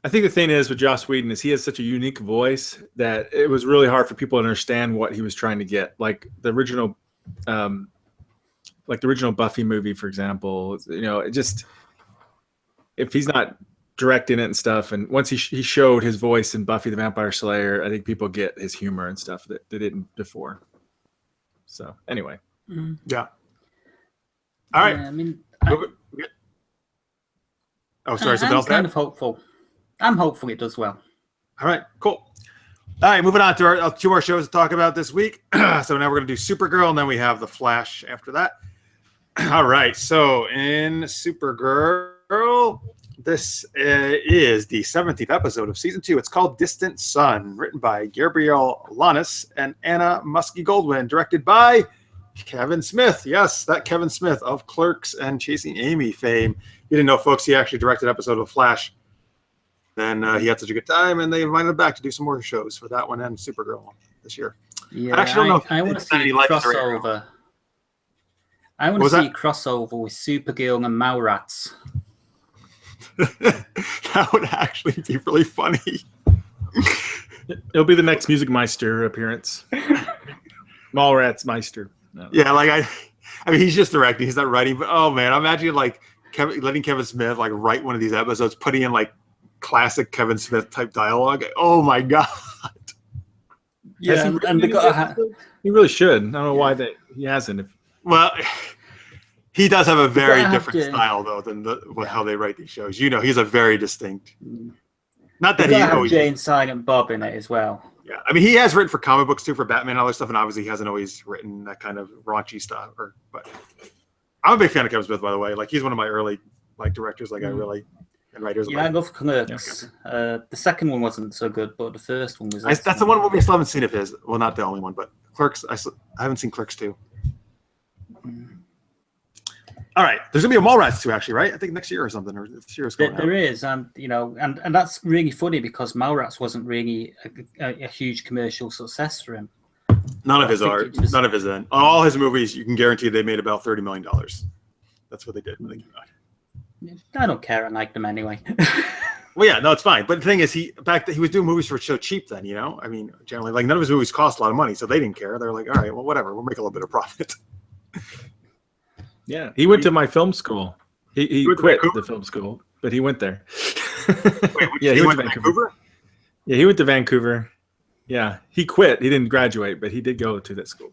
B: thing is with Joss Whedon is he has such a unique voice that it was really hard for people to understand what he was trying to get. Like the original Buffy movie, for example, it just, if he's not directing it and stuff, and once he showed his voice in Buffy the Vampire Slayer, I think people get his humor and stuff that they didn't before. So anyway.
A: Yeah. All right.
C: Yeah, I mean,
A: sorry. Something else?
C: I'm kind of hopeful. I'm hopeful it does well.
A: All right. Cool. All right. Moving on to our 2 more shows to talk about this week. So now we're going to do Supergirl, and then we have The Flash after that. All right. So in Supergirl, This is the 17th episode of season 2. It's called Distant Sun, written by Gabriel Lanis and Anna Muskie Goldwyn, directed by Kevin Smith. Yes, that Kevin Smith of Clerks and Chasing Amy fame. You didn't know, folks, he actually directed an episode of Flash. Then he had such a good time, and they invited him back to do some more shows for that one and Supergirl this year.
C: Yeah,
A: I actually don't know.
C: I want to see a crossover. I want to see a crossover with Supergirl and Mallrats.
A: That would actually be really funny.
B: It'll be the next Music Meister appearance. Mallrats Meister. No.
A: Yeah, like I mean, he's just directing. He's not writing. But oh man, imagine like letting Kevin Smith like write one of these episodes, putting in like classic Kevin Smith type dialogue. Oh my god.
C: Yeah, and they got
B: he really should. I don't know why he hasn't.
A: Well, he does have a very different style though than how they write these shows. You know, he's a very distinct. Not that he always
C: Jane, Silent Bob in it as well.
A: Yeah, I mean, he has written for comic books too, for Batman and other stuff, and obviously he hasn't always written that kind of raunchy stuff. But I'm a big fan of Kevin Smith, by the way. Like, he's one of my early directors. Like, I really and writers.
C: Yeah, I love Clerks. Yeah. The second one wasn't so good, but the first one was.
A: That's the one movie I still haven't seen of his. Well, not the only one, but Clerks. I haven't seen Clerks 2. All right, there's gonna be a Mallrats 2 actually, right? I think next year or something, or this year is going.
C: There is, and you know, and that's really funny because Mallrats wasn't really a huge commercial success for him.
A: None of his art, none of his end. All his movies, you can guarantee they made about $30 million. That's what they did when they came out.
C: I don't care. I like them anyway.
A: Well, yeah, no, it's fine. But the thing is, he was doing movies for so cheap then, you know. I mean, generally, like none of his movies cost a lot of money, so they didn't care. They're like, all right, well, whatever, we'll make a little bit of profit.
B: Yeah, he went to my film school. He quit the film school, but he went there.
A: Wait, yeah, he went to Vancouver.
B: Yeah, he went to Vancouver. Yeah, he quit. He didn't graduate, but he did go to that school.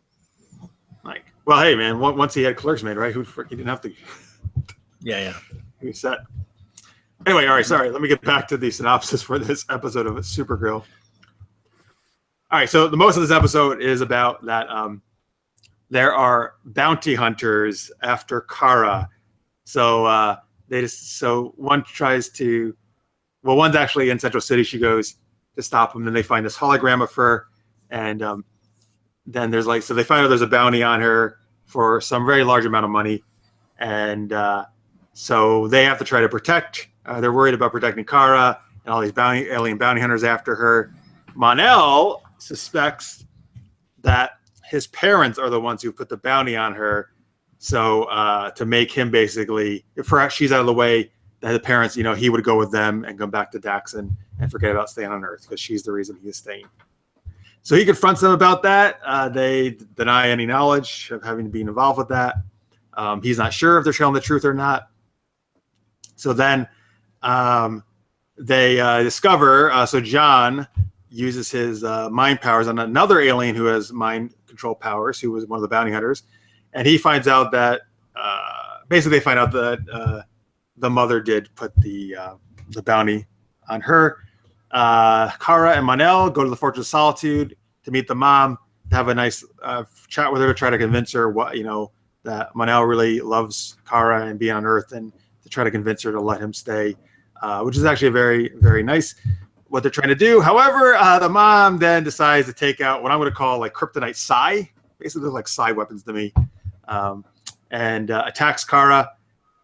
A: Like, well, hey, man, once he had Clerks made, right? He didn't have to.
B: Yeah.
A: He was set. Anyway, all right, sorry. Let me get back to the synopsis for this episode of Supergirl. All right, so the most of this episode is about that. There are bounty hunters after Kara. So one tries to, well, one's actually in Central City. She goes to stop them. Then they find this hologram of her. And then there's so they find out there's a bounty on her for some very large amount of money. And so they have to try to protect. They're worried about protecting Kara and all these alien bounty hunters after her. Mon-El suspects that his parents are the ones who put the bounty on her. So to make him basically, if she's out of the way, the parents, you know, he would go with them and come back to Daxon and forget about staying on Earth because she's the reason he is staying. So he confronts them about that. They deny any knowledge of having been involved with that. He's not sure if they're telling the truth or not. So then they discover, so John uses his mind powers on another alien who has mind control powers, who was one of the bounty hunters. And he finds out that, basically they find out that the mother did put the bounty on her. Kara and Mon-El go to the Fortress of Solitude to meet the mom, to have a nice chat with her, to try to convince her that Mon-El really loves Kara and being on Earth, and to try to convince her to let him stay, which is actually very, very nice what they're trying to do. However, the mom then decides to take out what I'm going to call like kryptonite psi, basically like psi weapons to me, and attacks Kara.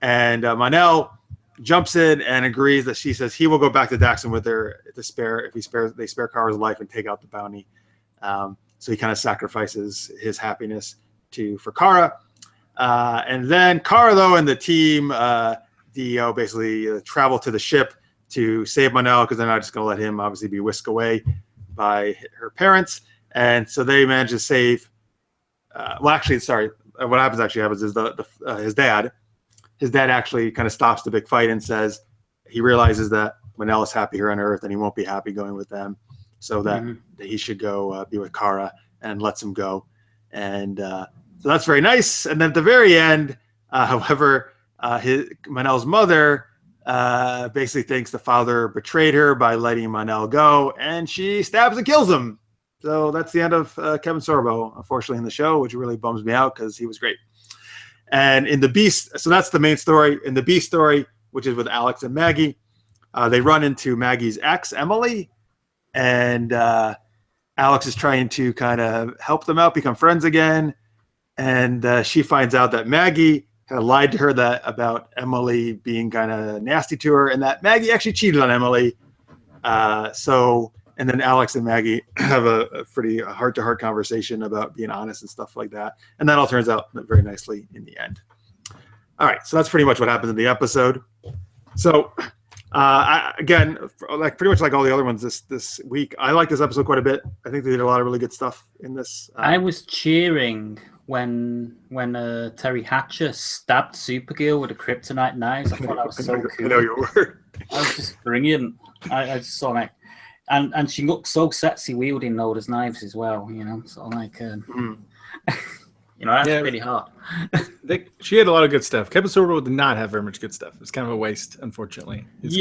A: And Mon-El jumps in and agrees that she says he will go back to Daxon with her they spare Kara's life and take out the bounty. So he kind of sacrifices his happiness for Kara. And then Kara, though, and the team, DEO, basically travel to the ship to save Mon-El because they're not just going to let him obviously be whisked away by her parents. And so they manage to save. What happens is his dad. His dad actually kind of stops the big fight and says he realizes that Mon-El is happy here on Earth and he won't be happy going with them, so that he should go be with Kara, and lets him go. And so that's very nice. And then at the very end, however, Mon-El's mother basically thinks the father betrayed her by letting Mon-El go, and she stabs and kills him. So that's the end of Kevin Sorbo, unfortunately, in the show, which really bums me out because he was great. And in the Beast, so that's the main story. In the Beast story, which is with Alex and Maggie. They run into Maggie's ex, Emily, and Alex is trying to kind of help them out, become friends again. And she finds out that Maggie had lied to her about Emily being kind of nasty to her, and that Maggie actually cheated on Emily. And then Alex and Maggie have a pretty heart-to-heart conversation about being honest and stuff like that. And that all turns out very nicely in the end. All right, so that's pretty much what happens in the episode. So, again, like pretty much like all the other ones this week, I like this episode quite a bit. I think they did a lot of really good stuff in this.
C: I was cheering when Terry Hatcher stabbed Supergirl with a kryptonite knives. I thought that was so cool.
A: I know you were.
C: That was just brilliant. I just saw like, and she looked so sexy wielding all those knives as well. You know, so like, you know, that's really hard.
B: She had a lot of good stuff. Kevin Sorbo did not have very much good stuff. It's kind of a waste, unfortunately.
C: But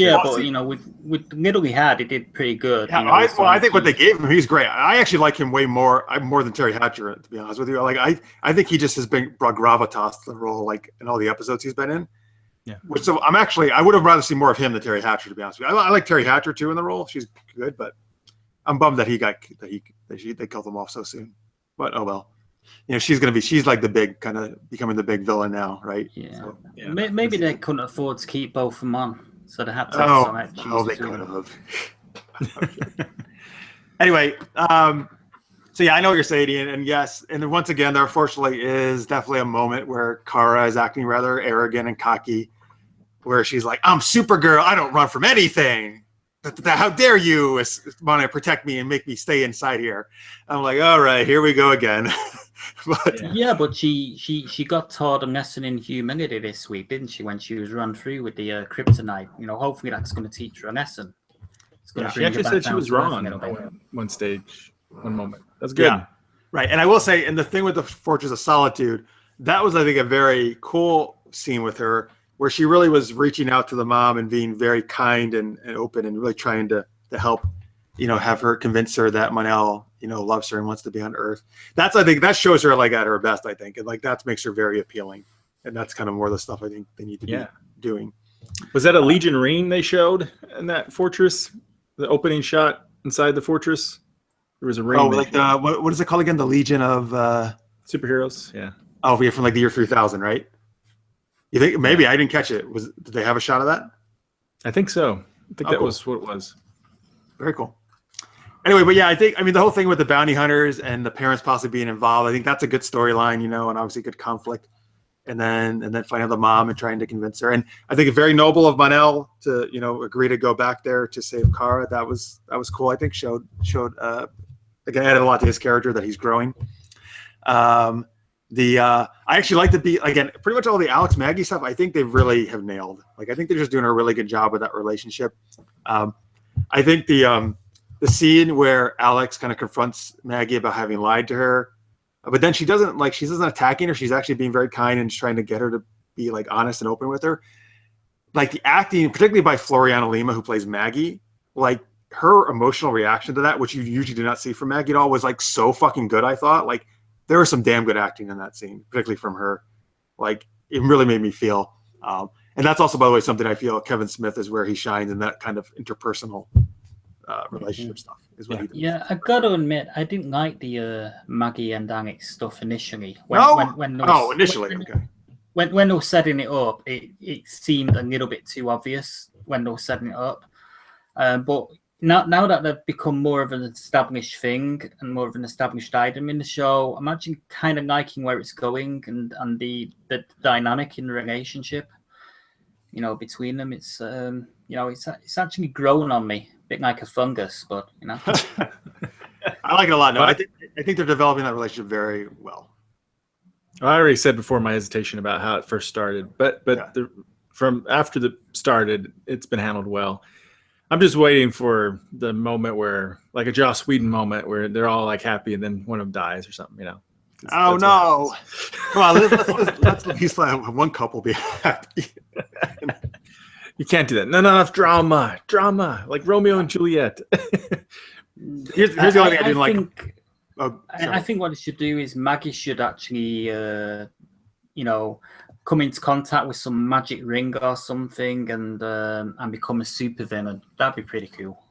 C: you know, with little he had, he did pretty good.
A: Yeah,
C: you know,
A: I think what they gave him, he's great. I actually like him way more than Terry Hatcher, to be honest with you. Like I think he just has brought gravitas to the role, like in all the episodes he's been in.
B: Yeah.
A: Which so I would have rather seen more of him than Terry Hatcher, to be honest with you. I like Terry Hatcher too in the role. She's good, but I'm bummed that they killed him off so soon. But oh well. You know, she's like the big kind of becoming the big villain now, right?
C: Yeah.
A: So,
C: Maybe they couldn't afford to keep both of them on, so they had to.
A: They could have. Anyway, so yeah, I know what you're saying, Ian, and yes, and then once again, there unfortunately is definitely a moment where Kara is acting rather arrogant and cocky, where she's like, "I'm Supergirl. I don't run from anything. How dare you want to protect me and make me stay inside here?" I'm like, all right, here we go again.
C: But she got taught a lesson in humility this week, didn't she? When she was run through with the kryptonite, you know, hopefully that's going to teach her a lesson.
B: She actually said she was wrong at one stage, one moment. That's good.
A: Yeah, right. And I will say, and the thing with the Fortress of Solitude, that was, I think, a very cool scene with her, where she really was reaching out to the mom and being very kind and open and really trying to help, you know, have her convince her that Mon-El, you know, loves her and wants to be on Earth. I think that shows her like at her best, I think. And like that makes her very appealing. And that's kind of more the stuff I think they need to be doing.
B: Was that a Legion ring they showed in that fortress? The opening shot inside the fortress? There was a ring.
A: Oh, like what is it called again? The Legion of
B: Superheroes? Yeah.
A: Oh, yeah, from like the year 3000, right? You think maybe I didn't catch it? Did they have a shot of that?
B: I think so. I think that was what it was.
A: Very cool. Anyway, but yeah, the whole thing with the bounty hunters and the parents possibly being involved, I think that's a good storyline, you know, and obviously good conflict. And then finding the mom and trying to convince her. And I think it's very noble of Mon-El to, you know, agree to go back there to save Kara. That was cool. I think showed again, added a lot to his character that he's growing. I actually like to be, again, pretty much all the Alex Maggie stuff, I think they really have nailed. Like, I think they're just doing a really good job with that relationship. I think the scene where Alex kind of confronts Maggie about having lied to her, but then she doesn't attacking her. She's actually being very kind and just trying to get her to be like honest and open with her. Like the acting, particularly by Floriana Lima, who plays Maggie, like her emotional reaction to that, which you usually do not see from Maggie at all, was like so fucking good. I thought like there was some damn good acting in that scene, particularly from her. Like it really made me feel. And that's also, by the way, something I feel Kevin Smith is where he shines in that kind of interpersonal relationship stuff. Is what he does.
C: Yeah, I got to admit, I didn't like the Maggie and Alex stuff initially.
A: Initially, okay.
C: When they were setting it up, it seemed a little bit too obvious when they were setting it up. But now that they've become more of an established thing and more of an established item in the show, I'm actually kind of liking where it's going and the dynamic in the relationship, you know, between them. It's you know, it's actually grown on me, a bit like a fungus, but you know.
A: I like it a lot. No, I think they're developing that relationship very well.
B: I already said before my hesitation about how it first started, but from after the started, it's been handled well. I'm just waiting for the moment where, like a Joss Whedon moment, where they're all like happy and then one of them dies or something, you know.
A: Oh no! Come on, let's at least let one couple be happy.
B: You can't do that. Not enough drama, like Romeo and Juliet.
A: Here's the only thing I didn't like.
C: I think what it should do is Maggie should actually, you know, come into contact with some magic ring or something and become a supervillain. That'd be pretty cool.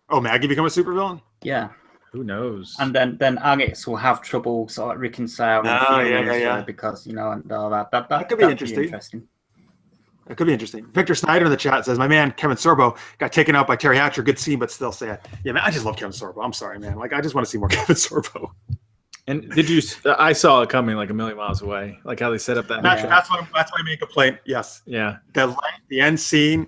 A: Oh, Maggie become a supervillain?
C: Yeah.
B: Who knows?
C: And then Alex will have trouble sort of reconciling feelings because, and all that. That
A: could be interesting. It could be interesting. Victor Snyder in the chat says, my man, Kevin Sorbo, got taken out by Terry Hatcher. Good scene, but still sad. Yeah, man, I just love Kevin Sorbo. I'm sorry, man. Like, I just want to see more Kevin Sorbo.
B: And did you? I saw it coming like a million miles away. Like how they set up that.
A: That's my main complaint. Yes.
B: Yeah.
A: The end scene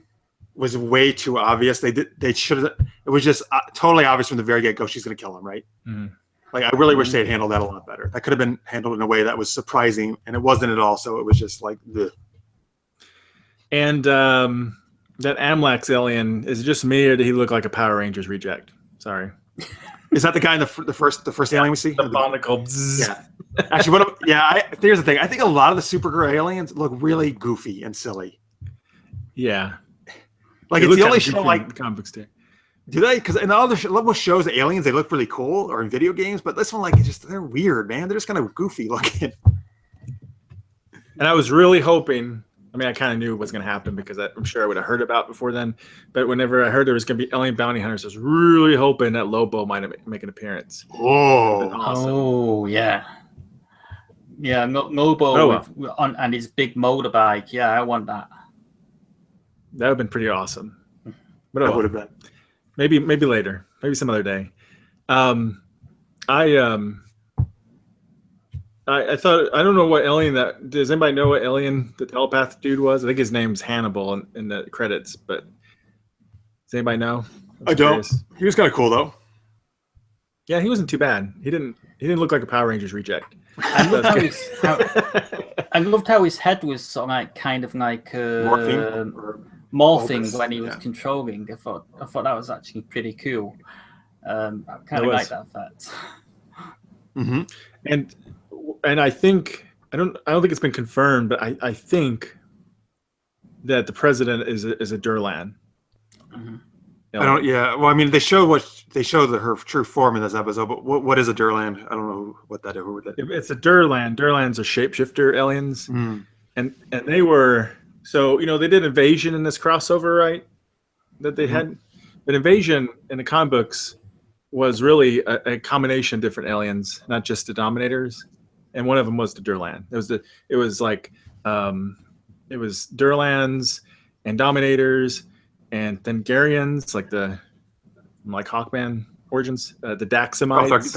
A: was way too obvious. They should have. It was just totally obvious from the very get go. She's going to kill him, right? Mm-hmm. Like, I really wish they had handled that a lot better. That could have been handled in a way that was surprising, and it wasn't at all. So it was just like the.
B: And that Amlax alien, is it just me or did he look like a Power Rangers reject? Sorry.
A: Is that the guy in the first alien we see?
B: The barnacle.
A: Yeah. Actually, here's the thing. I think a lot of the Supergirl aliens look really goofy and silly.
B: Yeah.
A: Like, it's the only show like
B: the comic books do.
A: Do they? Because in the other shows, the aliens, they look really cool, or in video games, but this one, like, they're weird, man. They're just kind of goofy looking.
B: And I was really hoping. I mean, I kind of knew what was going to happen because I'm sure I would have heard about it before then. But whenever I heard there was going to be alien bounty hunters, I was really hoping that Lobo might make an appearance.
A: Oh,
B: awesome.
C: Oh, yeah. Yeah, Lobo and his big motorbike. Yeah, I want that.
B: That would have been pretty awesome. But
A: that would have been.
B: Maybe later. Maybe some other day. I thought, I don't know what alien does anybody know what alien the telepath dude was? I think his name's Hannibal in the credits, but does anybody know?
A: I don't. He was kind of cool though.
B: Yeah, he wasn't too bad. He didn't look like a Power Rangers reject.
C: I loved how his head was sort of like kind of like morphing when he was controlling. I thought that was actually pretty cool. I kind of like that effect.
A: Mm-hmm.
B: And I think I don't think it's been confirmed, but I think that the president is a Durlan.
C: Mm-hmm.
A: I don't. Yeah. Well, I mean, they show her true form in this episode, but what is a Durlan? I don't know what that is.
B: It's a Durlan. Durlan's are shapeshifter aliens, and they were they did Invasion in this crossover, right? That they had, but Invasion in the comic books was really a combination of different aliens, not just the Dominators. And one of them was the Durlan. It was Durlans and Dominators and then Thengarians, like Hawkman origins, the Daxamites.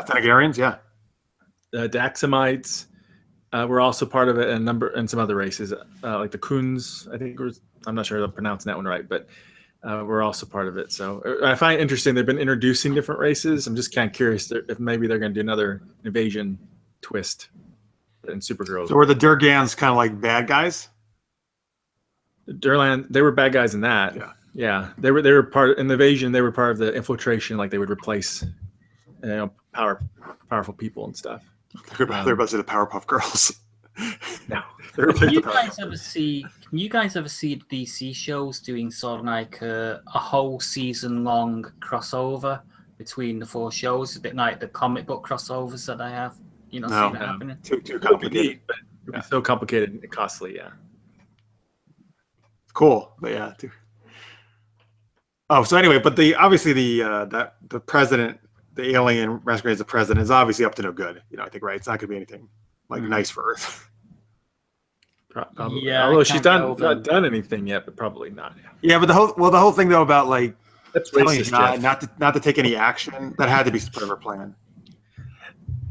A: Thengarians, yeah.
B: The Daxamites were also part of it, and some other races, like the Kuns, I think. I'm not sure if I'm pronouncing that one right, but we're also part of it. So I find it interesting. They've been introducing different races. I'm just kind of curious if maybe they're going to do another invasion twist in Supergirl.
A: So were the Durgans kind of like bad guys?
B: Durlan, they were bad guys in that. Yeah. They were part in the invasion. They were part of the infiltration. Like they would replace, powerful people and stuff.
A: They're about to say the Powerpuff Girls.
B: No.
C: Can you guys ever see the DC shows doing sort of like a whole season long crossover between the 4 shows, a bit like the comic book crossovers that I have? Seen it happening?
A: Too complicated.
B: But it would be so complicated and costly, yeah.
A: Cool, but yeah. Oh, so anyway, but obviously the president, the alien masquerades the president, is obviously up to no good. I think, right? It's not going to be anything like nice for Earth.
B: Probably. Yeah, although she's not done anything yet, but probably not.
A: Yeah, but the whole thing though about like
B: that's racist,
A: not to take any action, that had to be part of her plan.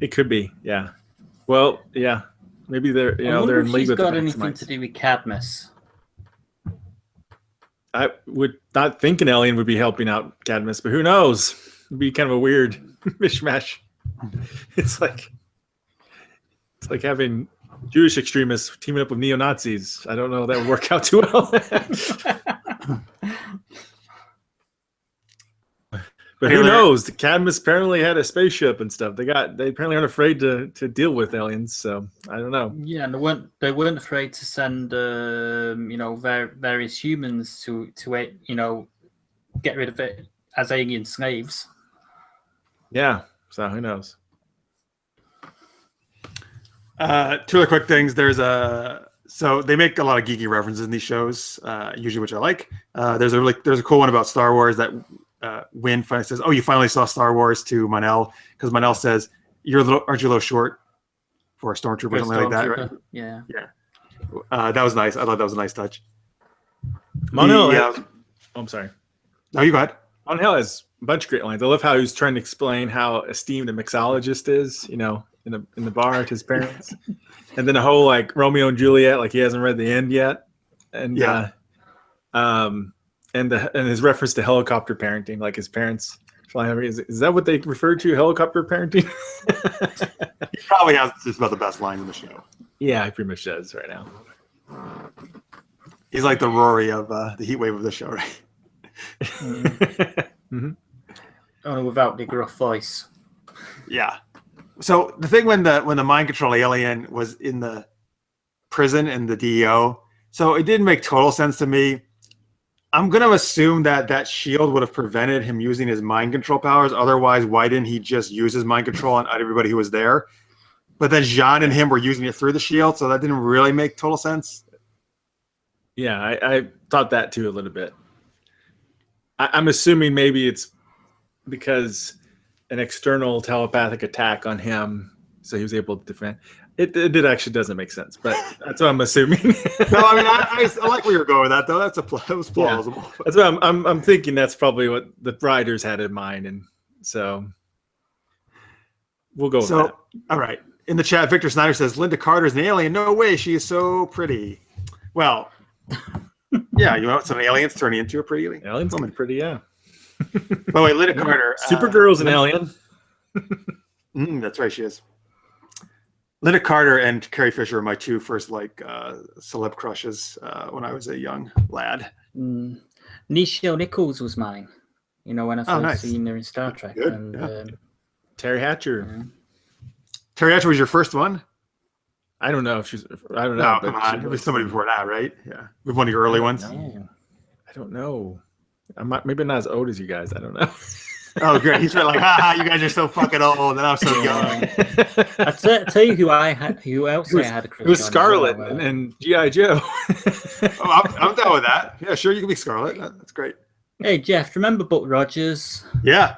B: It could be, yeah. Well, yeah, maybe they're they're in league with the
C: got anything to do with Cadmus.
B: I would not think an alien would be helping out Cadmus, but who knows? It'd be kind of a weird mishmash. It's like having Jewish extremists teaming up with neo-Nazis. I don't know if that would work out too well. But who knows? The Cadmus apparently had a spaceship and stuff. They apparently aren't afraid to deal with aliens. So I don't know.
C: Yeah, and they weren't afraid to send various humans to get rid of it as alien slaves.
B: Yeah. So who knows?
A: Two other quick things. So they make a lot of geeky references in these shows, usually, which I like. There's a cool one about Star Wars that Wynn finally says, "Oh, you finally saw Star Wars," to Manel, because Manel says, aren't you a little short for a stormtrooper or something like that?" Right?
C: Yeah.
A: That was nice. I thought that was a nice touch.
B: Monel. I'm sorry.
A: No, you go ahead.
B: Monel has a bunch of great lines. I love how he's trying to explain how esteemed a mixologist is. In the bar at his parents, and then the whole like Romeo and Juliet, like he hasn't read the end yet, and and his reference to helicopter parenting, like his parents flying over. Is that what they refer to, helicopter parenting?
A: He probably has just about the best line in the show.
B: Yeah, he pretty much does right now.
A: He's like the Rory of the heat wave of the show, right?
B: Mm-hmm.
C: Only without the gruff voice.
A: Yeah. So the thing when the mind control alien was in the prison in the DEO, so it didn't make total sense to me. I'm going to assume that shield would have prevented him using his mind control powers. Otherwise, why didn't he just use his mind control on everybody who was there? But then Jean and him were using it through the shield, so that didn't really make total sense.
B: Yeah, I thought that too a little bit. I'm assuming maybe it's because an external telepathic attack on him, so he was able to defend. It actually doesn't make sense, but that's what I'm assuming.
A: No, I mean I like where you're going with that though. It was plausible.
B: Yeah. That's what I'm thinking. That's probably what the writers had in mind, and so we'll go with that.
A: All right. In the chat, Victor Snyder says Linda Carter's an alien. No way, she is so pretty. Well, yeah, some aliens turning into a pretty alien.
B: Aliens woman, pretty, yeah.
A: By the way, Linda Carter.
B: Supergirl's an alien.
A: That's right, she is. Linda Carter and Carrie Fisher are my two first celeb crushes when I was a young lad.
C: Nichelle Nichols was mine. When I first seen her in Star Trek.
A: Good.
C: And
B: Terry Hatcher.
C: Yeah.
A: Terry Hatcher was your first one?
B: I don't know if she's. I don't know.
A: No, come on. It was somebody before that, right? Yeah, with one of your early ones.
B: I don't know. I'm maybe not as old as you guys. I don't know.
A: Oh, great! He's like, you guys are so fucking old, and I'm so young.
C: I tell you who else I had a crush on.
B: It was Scarlet and G.I. Joe.
A: I'm down with that. Yeah, sure, you can be Scarlet. That's great.
C: Hey, Jeff, remember Buck Rogers?
A: Yeah.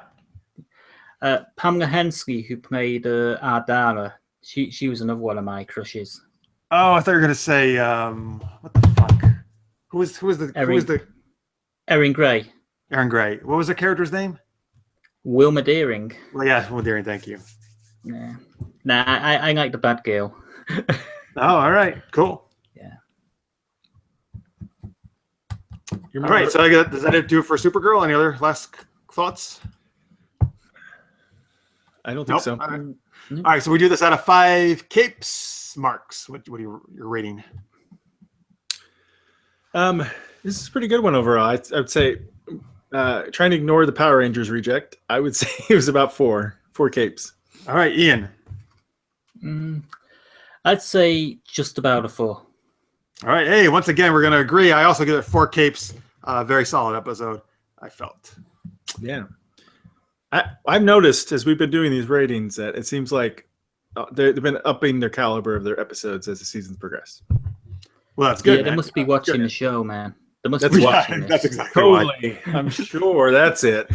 C: Pamela Hensley, who played Ardara, she was another one of my crushes.
A: Oh, I thought you were gonna say what the fuck? Who was the
C: Erin Gray.
A: Erin Gray. What was the character's name?
C: Wilma Deering.
A: Well, yeah, Wilma Deering. Thank you.
C: Yeah. Nah, I like the bad girl.
A: Oh, all right, cool.
C: Yeah.
A: All right, so does that do it for Supergirl? Any other last thoughts?
B: I don't think so.
A: All right, so we do this out of 5 capes. Marks, what are your rating?
B: This is a pretty good one overall. I would say, trying to ignore the Power Rangers reject, I would say it was about 4 capes.
A: All right, Ian.
C: I'd say just about a 4.
A: All right, hey, once again, we're going to agree. I also give it 4 capes. Very solid episode, I felt.
B: Yeah. I've noticed as we've been doing these ratings that it seems like they've been upping their caliber of their episodes as the seasons progress.
A: Well, that's good.
C: Yeah, they must be watching the show, man. They must
B: be
C: watching this.
A: That's exactly
B: totally. I'm sure that's it.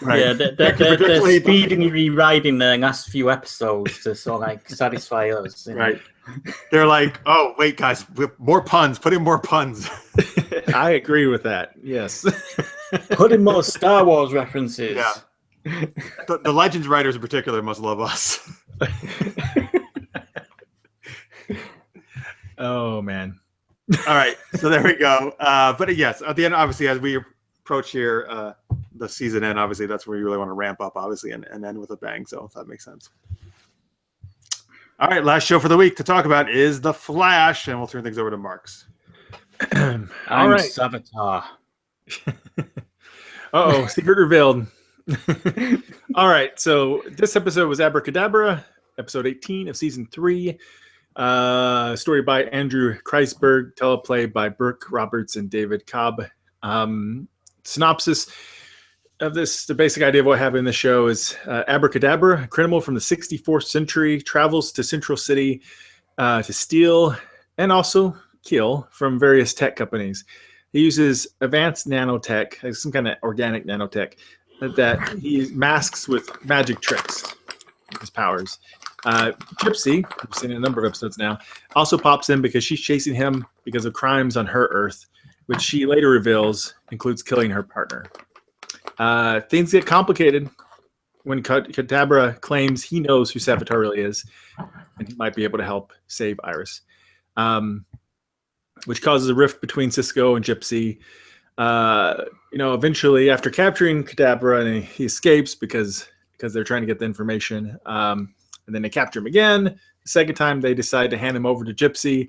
A: Right.
C: Yeah, they're speedily riding the last few episodes to sort of satisfy us.
A: Right. They're like, oh, wait, guys, more puns. Put in more puns.
B: I agree with that. Yes.
C: Put in more Star Wars references.
A: Yeah. The Legends writers in particular must love us.
B: Oh, man.
A: All right, so there we go. But yes, at the end, obviously, as we approach here, the season end, obviously, that's where you really want to ramp up, obviously, and end with a bang. So if that makes sense. All right, last show for the week to talk about is The Flash, and we'll turn things over to Marks.
C: I'm
B: right.
C: Savitar.
B: Uh-oh, secret revealed. All right, so this episode was Abra Kadabra, episode 18 of season 3. Story by Andrew Kreisberg, teleplay by Burke Roberts and David Cobb. Synopsis of this, the basic idea of what happened in the show is Abra Kadabra, a criminal from the 64th century, travels to Central City to steal and also kill from various tech companies. He uses advanced nanotech, some kind of organic nanotech, that he masks with magic tricks, his powers. Gypsy, we've seen in a number of episodes now, also pops in because she's chasing him because of crimes on her Earth, which she later reveals includes killing her partner. Things get complicated when Kadabra claims he knows who Savitar really is, and he might be able to help save Iris, which causes a rift between Cisco and Gypsy. Eventually, after capturing Kadabra, and he escapes because they're trying to get the information, and then they capture him again. The second time, they decide to hand him over to Gypsy.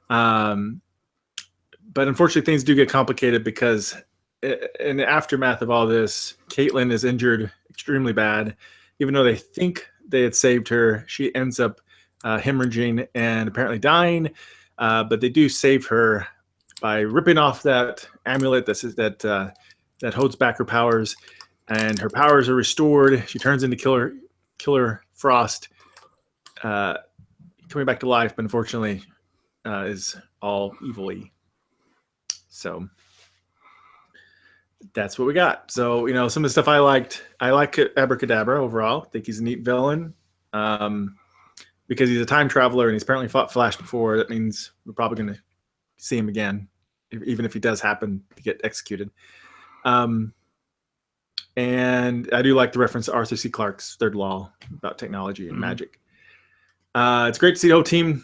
B: But unfortunately, things do get complicated because in the aftermath of all this, Caitlin is injured extremely bad. Even though they think they had saved her, she ends up hemorrhaging and apparently dying. But they do save her by ripping off that amulet that holds back her powers, and her powers are restored. She turns into Killer Frost, coming back to life, but unfortunately is all evil-y. So that's what we got. So, some of the stuff I liked. I like Abracadabra overall. I think he's a neat villain. Because he's a time traveler and he's apparently fought Flash before. That means we're probably going to see him again, even if he does happen to get executed. And I do like the reference to Arthur C. Clarke's Third Law about technology and magic. It's great to see the whole team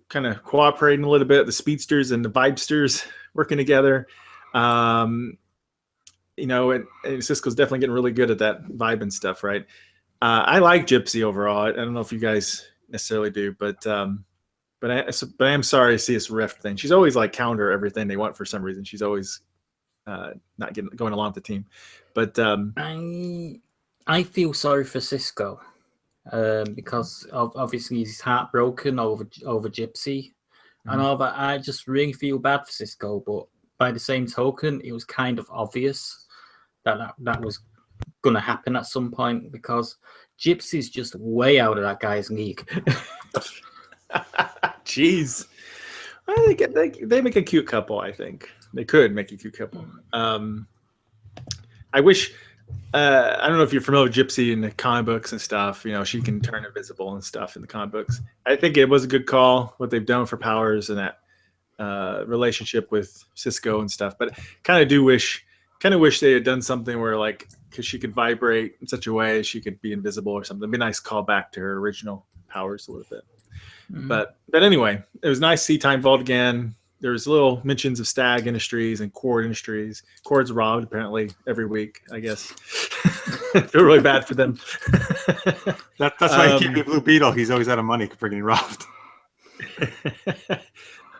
B: kind of cooperating a little bit. The speedsters and the vibesters working together. And Cisco's definitely getting really good at that vibe and stuff, right? I like Gypsy overall. I don't know if you guys necessarily do, but I am sorry to see this rift thing. She's always like counter everything they want for some reason. She's always not going along with the team. But
C: I feel sorry for Cisco because obviously he's heartbroken over Gypsy and all that. I just really feel bad for Cisco, but by the same token, it was kind of obvious that was going to happen at some point because Gypsy's just way out of that guy's league.
B: Jeez. Well, they make a cute couple, I think. They could make a cute couple. I wish, I don't know if you're familiar with Gypsy in the comic books and stuff. She can turn invisible and stuff in the comic books. I think it was a good call, what they've done for powers and that relationship with Cisco and stuff. But kind of wish they had done something where, like, because she could vibrate in such a way she could be invisible or something. It'd be a nice call back to her original powers a little bit. But anyway, it was nice to see Time Vault again. There was little mentions of Stag Industries and Cord Industries. Cord's robbed apparently every week, I guess. I feel really bad for them.
A: That's why you keep the Blue Beetle. He's always out of money for getting robbed.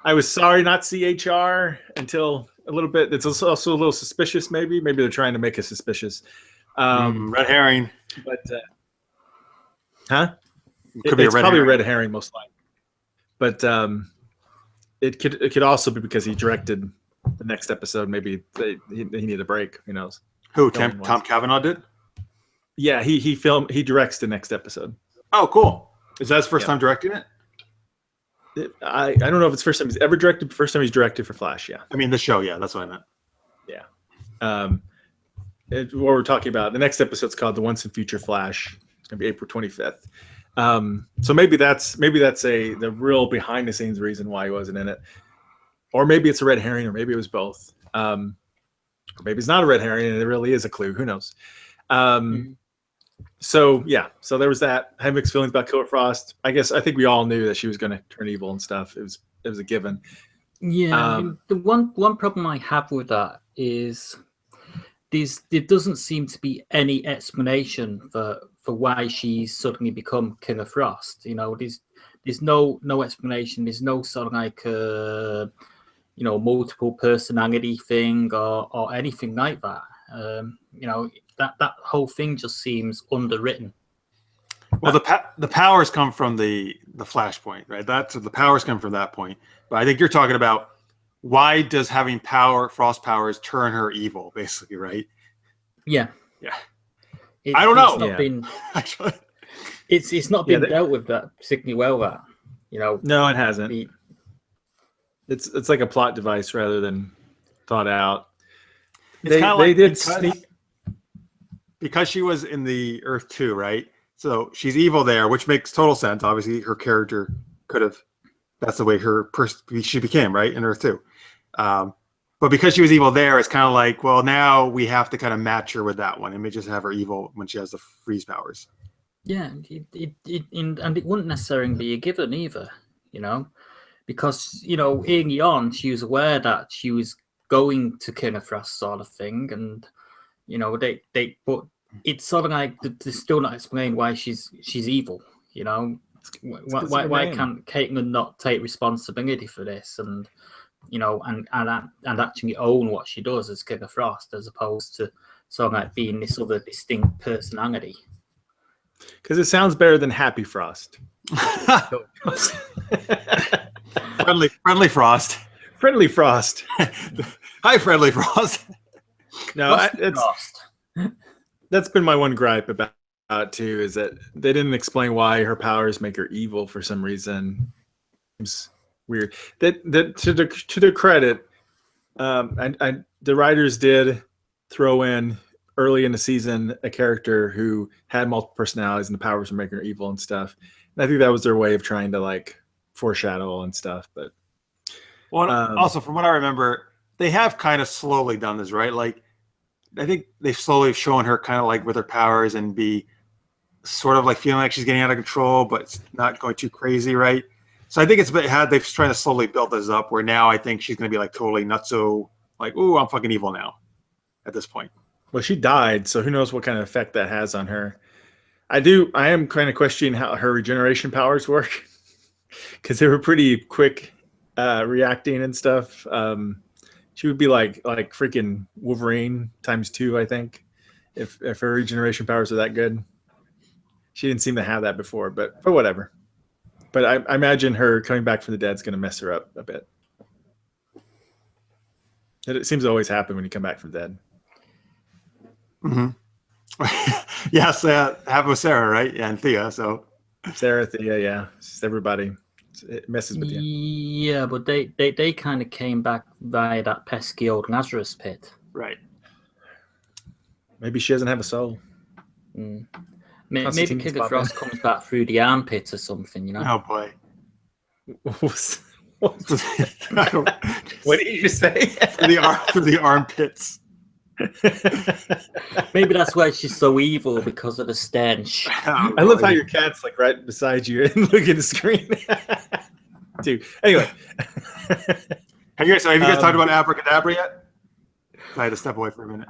B: I was sorry not to see HR until a little bit. It's also a little suspicious, maybe. Maybe they're trying to make us suspicious.
A: Red herring.
B: But, huh?
A: Could be
B: it's
A: a red
B: probably
A: herring.
B: a red herring, most likely. But it could also be because he directed the next episode. Maybe he needed a break. Who knows?
A: Who? Tom Cavanaugh did?
B: Yeah, he directs the next episode.
A: Oh, cool. Is that his first time directing it?
B: I don't know if it's first time he's ever directed. First time he's directed for Flash. Yeah.
A: I mean, the show. Yeah, that's what I meant.
B: Yeah. What we're talking about, the next episode's called The Once and Future Flash. It's gonna be April 25th. So maybe that's the real behind the scenes reason why he wasn't in it, or maybe it's a red herring, or maybe it was both. Or maybe it's not a red herring and it really is a clue. Who knows? So there was that. I had mixed feelings about Killer Frost. I think we all knew that she was going to turn evil and stuff. It was a given.
C: Yeah. The one problem I have with that is there doesn't seem to be any explanation for why she's suddenly become Killer Frost. There's no explanation. There's no sort of like multiple personality thing or anything like that. That whole thing just seems underwritten.
A: Well, the powers come from the Flashpoint, right? The powers come from that point. But I think you're talking about, why does having frost powers turn her evil, basically, right?
C: Yeah.
A: Yeah. I don't know.
C: It's not been
A: Actually,
C: it's not been dealt with that particularly well. That You know,
B: No, it hasn't.
C: the-
B: It's like a plot device rather than thought out.
A: It's
B: They
A: kinda
B: they
A: like
B: did
A: because-
B: sneak.
A: because she was in the Earth 2, right? So she's evil there, which makes total sense. Obviously, her character could have. That's the way she became, right, in Earth 2. But because she was evil there, it's kind of like, well, now we have to kind of match her with that one, and we just have her evil when she has the freeze powers.
C: yeah, and it wouldn't necessarily be a given either, you know, because early on she was aware that she was going to kill a Frost sort of thing, and but it's sort of like they're still not explained why she's evil, you know. Why can't Caitlin not take responsibility for this and and actually own what she does as Killer Frost, as opposed to sort of like being this other distinct personality?
B: Because it sounds better than Happy Frost.
A: friendly Frost.
B: Friendly Frost.
A: Hi, friendly Frost.
B: No,
C: Frost.
B: that's been my one gripe about it too, is that they didn't explain why her powers make her evil for some reason. It's weird. That to their credit, and the writers did throw in early in the season a character who had multiple personalities and the powers were making her evil and stuff. And I think that was their way of trying to like foreshadow and stuff. But
A: also, from what I remember, they have kind of slowly done this, right? Like, I think they've slowly shown her kind of like with her powers and be sort of like feeling like she's getting out of control, but it's not going too crazy, right? So I think they've trying to slowly build this up where now I think she's going to be like totally nutso, like, ooh, I'm fucking evil now at this point.
B: Well, she died, so who knows what kind of effect that has on her. I am kind of questioning how her regeneration powers work because they were pretty quick reacting and stuff. She would be like freaking Wolverine ×2, I think, if her regeneration powers are that good. She didn't seem to have that before, but whatever. But I imagine her coming back from the dead is going to mess her up a bit. It seems to always happen when you come back from the dead.
A: Mm-hmm. Yes, have with Sarah, right? Yeah, and Thea. So
B: Sarah, Thea, yeah, it's just everybody. It messes with you.
C: Yeah, but they kind of came back via that pesky old Lazarus pit.
A: Right.
B: Maybe she doesn't have a soul.
C: Maybe Killer Frost comes back through the armpits or something, you know?
A: Oh boy.
B: What did you just say?
A: for the armpits.
C: Maybe that's why she's so evil, because of the stench.
A: Oh,
B: I love how your cat's like right beside you and look at the screen. Dude. Anyway.
A: Have you guys talked about Abra Kadabra yet? I had to step away for a minute.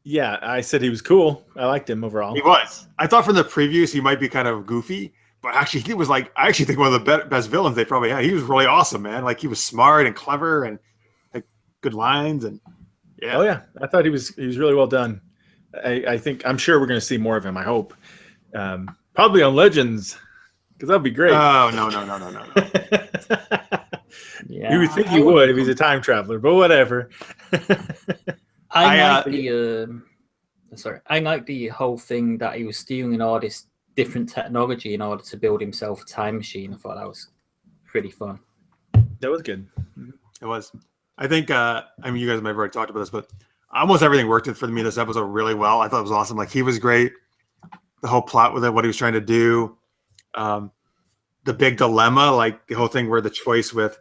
B: Yeah, I said he was cool. I liked him overall.
A: He was. I thought from the previews he might be kind of goofy, but actually he was like, I actually think one of the best villains they probably had. He was really awesome, man. Like, he was smart and clever and like good lines, and yeah.
B: Oh yeah, I thought he was really well done. I'm sure we're going to see more of him. I hope, probably on Legends, because that'd be great.
A: Oh no.
C: Yeah,
B: You would think he would if he's a time traveler, but whatever.
C: I like the whole thing that he was stealing all this different technology in order to build himself a time machine. I thought that was pretty fun.
B: That was good.
A: It was. I think, you guys might have already talked about this, but almost everything worked for me this episode really well. I thought it was awesome. Like, he was great. The whole plot with it, what he was trying to do. The big dilemma, like the whole thing where the choice with,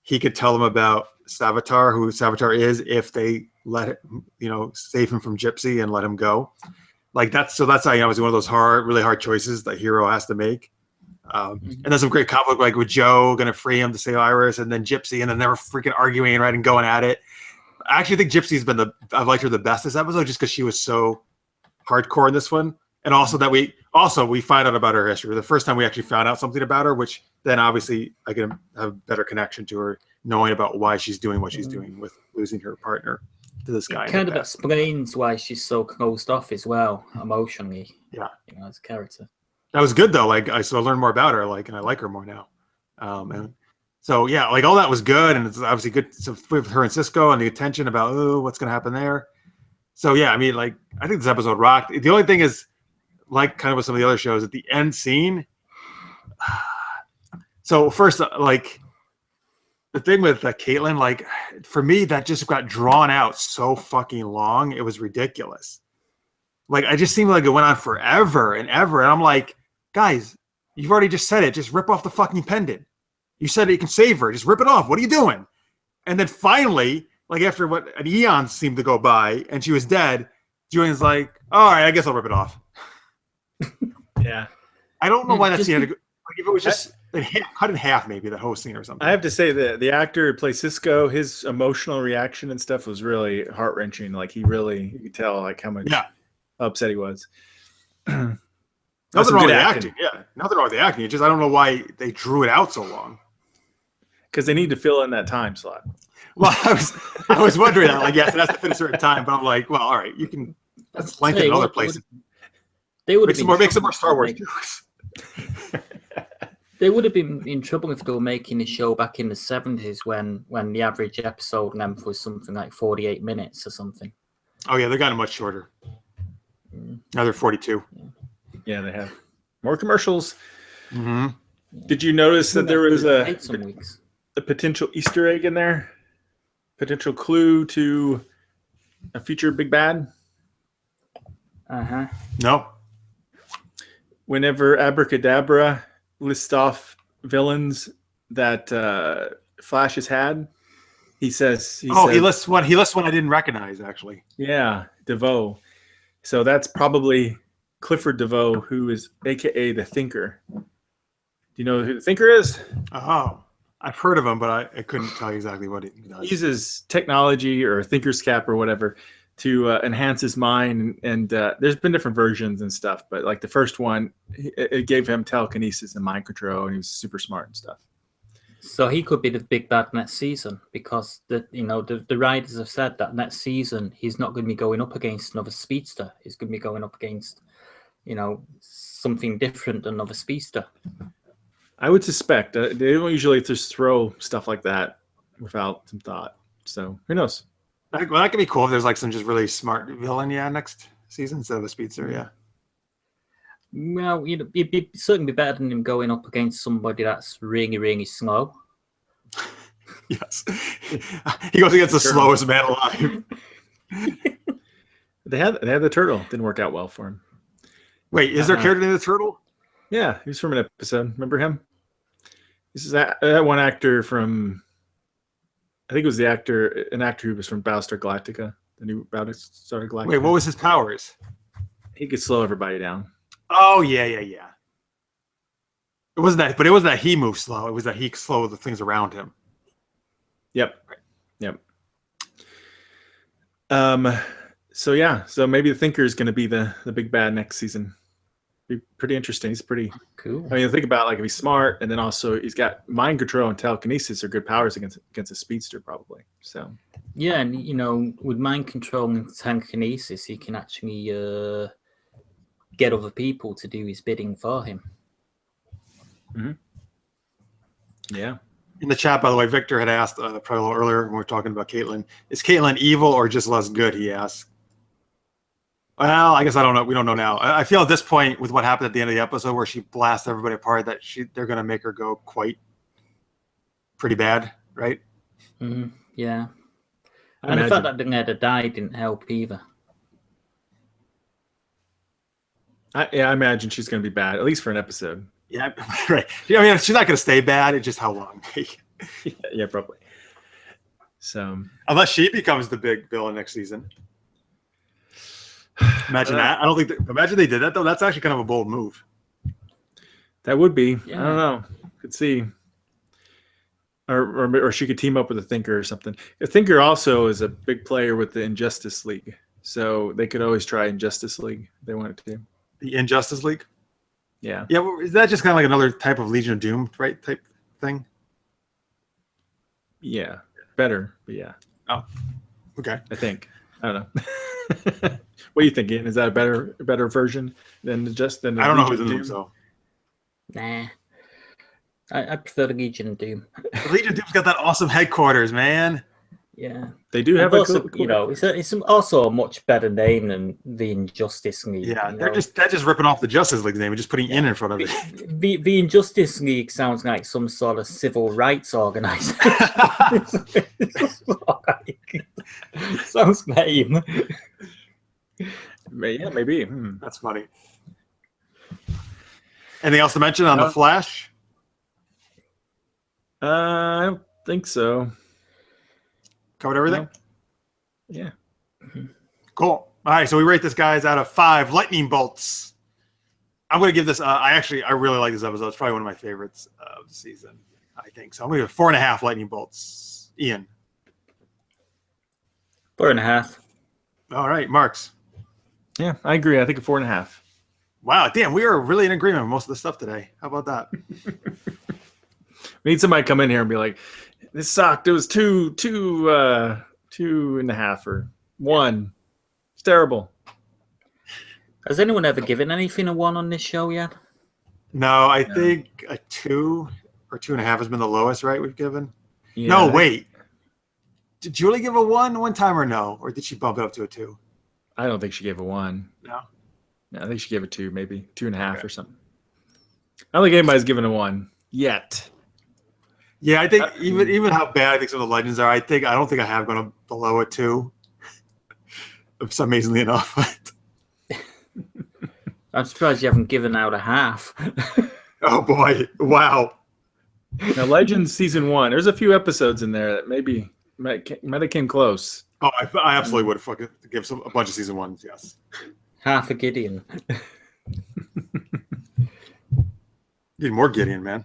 A: he could tell them about Savitar, who Savitar is, if they let it, save him from Gypsy and let him go. Like, that's how, it was one of those really hard choices that hero has to make. And there's some great conflict, like with Joe going to free him to save Iris, and then Gypsy, and then never freaking arguing, right, and going at it. I actually think Gypsy's I've liked her the best this episode, just because she was so hardcore in this one, and also that we find out about her history. The first time we actually found out something about her, which then obviously I can have a better connection to her, knowing about why she's doing what she's doing with losing her partner to this guy.
C: It kind of explains why she's so closed off as well, emotionally.
A: Yeah,
C: as a character.
B: That was good though. Like I learned more about her, and I like her more now. And so yeah, all that was good, and it's obviously good with her and Cisco and the attention about what's going to happen there. So yeah, I think this episode rocked. The only thing is, kind of with some of the other shows, at the end scene,
A: So first, like the thing with Caitlyn, like for me, that just got drawn out so fucking long. It was ridiculous. Like I just seemed like it went on forever and ever. And I'm like, guys, you've already just said it. Just rip off the fucking pendant. You said you can save her. Just rip it off. What are you doing? And then finally, like after what an eon seemed to go by, and she was dead, Julian's like, all right, I guess I'll rip it off.
B: Yeah.
A: I don't know why that scene had to go. Like if it was just cut in half, maybe the whole scene or something.
B: I have to say that the actor who plays Cisco, his emotional reaction and stuff was really heart wrenching. Like you could tell like how much upset he was.
A: Nothing wrong with the acting. Yeah, nothing wrong with the acting. It's just I don't know why they drew it out so long.
B: Because they need to fill in that time slot.
A: Well, I was wondering that. Like, yes, it has to finish at a time, but I'm like, well, all right, you can let's lengthen in other places.
C: They would
A: make some more Star Wars movies.
C: They would have been in trouble if they were making a show back in the 70s when the average episode length was something like 48 minutes or something.
A: Oh yeah, they've gotten much shorter. Now they're 42.
B: Yeah, they have more commercials.
A: Mm-hmm.
B: Did you notice that there was a potential Easter egg in there? Potential clue to a future big bad?
A: No.
B: Whenever Abracadabra lists off villains that Flash has had, he says
A: he lists one I didn't recognize actually.
B: Yeah, DeVoe. So that's probably Clifford DeVoe, who is AKA the Thinker. Do you know who the Thinker is?
A: Oh, I've heard of him, but I couldn't tell you exactly what he does.
B: He uses technology or a thinker's cap or whatever to enhance his mind. And there's been different versions and stuff, but like the first one, it gave him telekinesis and mind control, and he was super smart and stuff.
C: So he could be the big bad next season because the writers have said that next season he's not going to be going up against another speedster. He's going to be going up against, something different than another speedster. I
B: would suspect they don't usually just throw stuff like that without some thought. So who knows?
A: Well, that could be cool if there's like some just really smart villain, next season instead of a speedster, yeah.
C: Well, it'd certainly be better than him going up against somebody that's really, really slow.
A: Yes. He goes against the slowest man alive.
B: They had the turtle. Didn't work out well for him.
A: Wait, is there a character named the turtle?
B: Yeah, he's from an episode. Remember him? This is that one actor from, I think it was an actor who was from Battlestar Galactica, the new Battlestar Galactica.
A: Wait, what was his powers?
B: He could slow everybody down.
A: Oh, yeah. It wasn't that he moved slow. It was that he slowed the things around him.
B: Yep. So maybe the Thinker is going to be the big bad next season. Be pretty interesting. He's pretty
C: cool.
B: I mean, think about like if he's smart, and then also he's got mind control and telekinesis are good powers against a speedster, probably. So
C: yeah, and with mind control and telekinesis, he can actually get other people to do his bidding for him.
B: Mm-hmm. Yeah.
A: In the chat, by the way, Victor had asked probably a little earlier when we were talking about Caitlyn. Is Caitlyn evil or just less good? He asked. Well, I guess I don't know. We don't know now. I feel at this point with what happened at the end of the episode where she blasts everybody apart that they're going to make her go pretty bad, right?
C: Mm-hmm. Yeah. And the fact that Neda died didn't help either.
B: I imagine she's going to be bad, at least for an episode.
A: Yeah, right. I mean, she's not going to stay bad. It's just how long.
B: Yeah, probably. So
A: unless she becomes the big villain next season. Imagine that. I don't think. Imagine they did that though. That's actually kind of a bold move.
B: That would be. Yeah. I don't know. Could see. Or she could team up with a Thinker or something. The Thinker also is a big player with the Injustice League, so they could always try Injustice League if they wanted to.
A: The Injustice League.
B: Yeah.
A: Yeah. Well, is that just kind of like another type of Legion of Doom, right? Type thing.
B: Yeah. Better, but yeah.
A: Oh. Okay.
B: I think. I don't know. What are you thinking? Is that a better version than
A: I don't know who's in Doom, so.
C: Nah. I prefer the Legion of Doom.
A: The Legion of Doom's got that awesome headquarters, man.
C: Yeah,
B: They do have
C: and
B: a
C: also,
B: cool
C: it's also a much better name than the Injustice League.
A: Yeah, they're just ripping off the Justice League name and just putting in front of it.
C: The Injustice League sounds like some sort of civil rights organization. Sounds lame.
B: Yeah, maybe.
A: That's funny. Anything else to mention on the Flash?
B: I don't think so.
A: Covered everything?
B: No. Yeah.
A: Cool. All right, so we rate this, guys, out of 5 lightning bolts. I'm going to give this, I really like this episode. It's probably one of my favorites of the season, I think. So I'm going to give it 4.5 lightning bolts. Ian?
C: 4.5.
A: All right, Marks?
B: Yeah, I agree. I think a 4.5.
A: Wow, damn, we are really in agreement with most of the stuff today. How about that?
B: We need somebody to come in here and be like, this sucked. It was 2.5 or 1. It's terrible.
C: Has anyone ever given anything a 1 on this show yet?
A: No, I think a 2 or 2.5 has been the lowest, right, we've given?
B: Yeah,
A: No, wait. Did Julie give a 1 time or no? Or did she bump it up to a 2?
B: I don't think she gave a 1.
A: No?
B: I think she gave a 2, maybe 2.5 or something. I don't think anybody's given a 1 yet.
A: Yeah, I think even how bad I think some of the legends are, I don't think I have gone below a 2. Amazingly enough.
C: I'm surprised you haven't given out a half.
A: Oh boy! Wow.
B: Now, Legends season 1. There's a few episodes in there that maybe might have came close.
A: Oh, I absolutely would have fucking give a bunch of season 1s. Yes.
C: Half a Gideon.
A: Need more Gideon, man.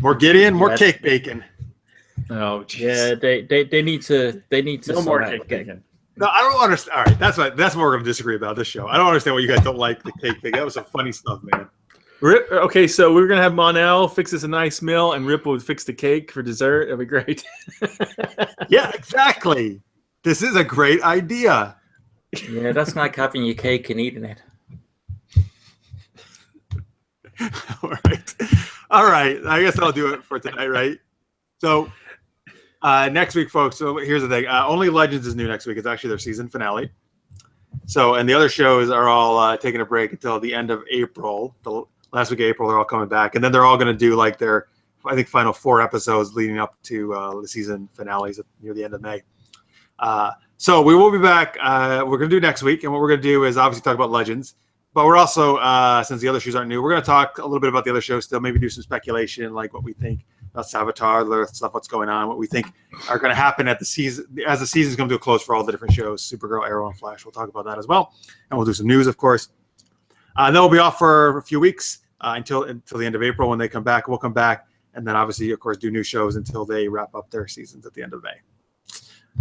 A: More Gideon, more cake bacon.
B: Oh, geez.
C: Yeah, they need to
B: No more cake bacon.
A: No, I don't understand. All right, that's what we're going to disagree about this show. I don't understand why you guys don't like the cake bacon. That was some funny stuff, man.
B: Rip, okay, so we're gonna have Monel fix us a nice meal, and Rip will fix the cake for dessert. It'll be great.
A: Yeah, exactly. This is a great idea.
C: Yeah, that's like having your cake and eating it.
A: All right. I guess I'll do it for tonight, right? So next week, folks. So here's the thing. Only Legends is new next week. It's actually their season finale. So, and the other shows are all taking a break until the end of April. The last week of April, they're all coming back, and then they're all going to do like their, I think, final 4 episodes leading up to the season finales near the end of May. So we will be back. We're going to do next week, and what we're going to do is obviously talk about Legends, but we're also, since the other shows aren't new, we're going to talk a little bit about the other shows still, maybe do some speculation, like what we think about Savitar, the stuff, what's going on, what we think are going to happen at the season as the seasons come to a close for all the different shows, Supergirl, Arrow, and Flash. We'll talk about that as well, and we'll do some news, of course. Then we'll be off for a few weeks until the end of April. When they come back, we'll come back, and then obviously, of course, do new shows until they wrap up their seasons at the end of May.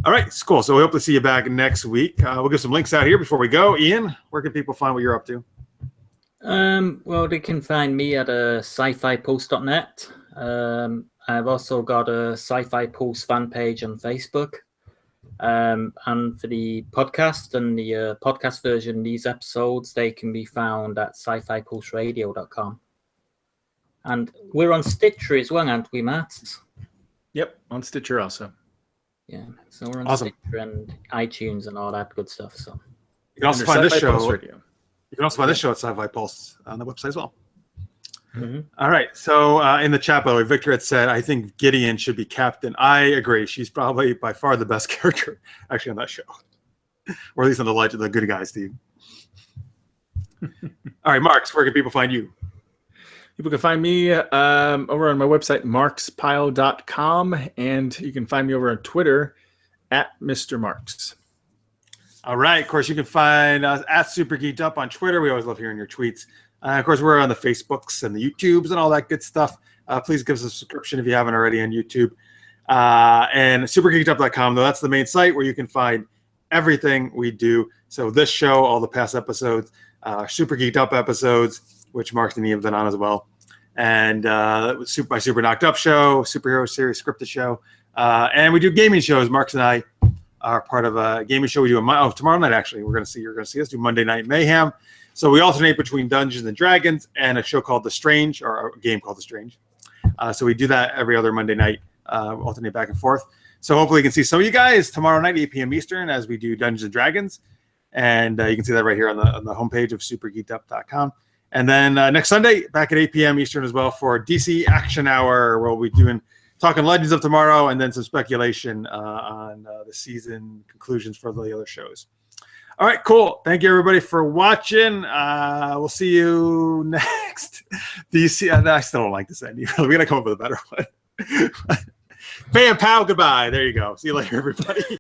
A: All right, it's cool. So we hope to see you back next week. We'll give some links out here before we go. Ian, where can people find what you're up to?
C: Well, they can find me at SciFiPost.net. I've also got a Sci-Fi Pulse fan page on Facebook. And for the podcast and the podcast version, these episodes, they can be found at SciFiPulseRadio.com. And we're on Stitcher as well, aren't we, Matt?
B: Yep, on Stitcher also.
C: Yeah, so we're on
A: Awesome.
C: Stitcher and iTunes and all that good stuff. So
A: You can also find this
B: Sci-Fi Pulse
A: show.
B: Radio.
A: You can also find this show at Sci-Fi Pulse on the website as well.
C: mm-hmm.
A: All right. So in the chat, by the way, Victor had said, I think Gideon should be captain. I agree. She's probably by far the best character actually on that show, or at least on the good guys team. All right, Marks, where can people find you?
B: People can find me over on my website, markspile.com, and you can find me over on Twitter at Mr. Marks.
A: All right. Of course, you can find us at Super Geeked Up on Twitter. We always love hearing your tweets. Of course, we're on the Facebooks and the YouTubes and all that good stuff. Please give us a subscription if you haven't already on YouTube. And supergeekedup.com, though, that's the main site where you can find everything we do. So this show, all the past episodes, Super Geeked Up episodes, which Mark and Ian have been on as well. And my Super Knocked Up show, superhero series, scripted show. And we do gaming shows. Marks and I are part of a gaming show we do tomorrow night, actually. You're going to see us do Monday Night Mayhem. So we alternate between Dungeons and Dragons and a show called The Strange, or a game called The Strange. So we do that every other Monday night. alternate back and forth. So hopefully you can see some of you guys tomorrow night, 8 p.m. Eastern, as we do Dungeons & Dragons. And you can see that right here on the homepage of supergeekedup.com. And then next Sunday, back at 8 p.m. Eastern as well for DC Action Hour, where we'll be talking Legends of Tomorrow and then some speculation on the season conclusions for the other shows. All right, cool. Thank you, everybody, for watching. We'll see you next. DC. I still don't like this ending. We got to come up with a better one. Bam, pow, goodbye. There you go. See you later, everybody.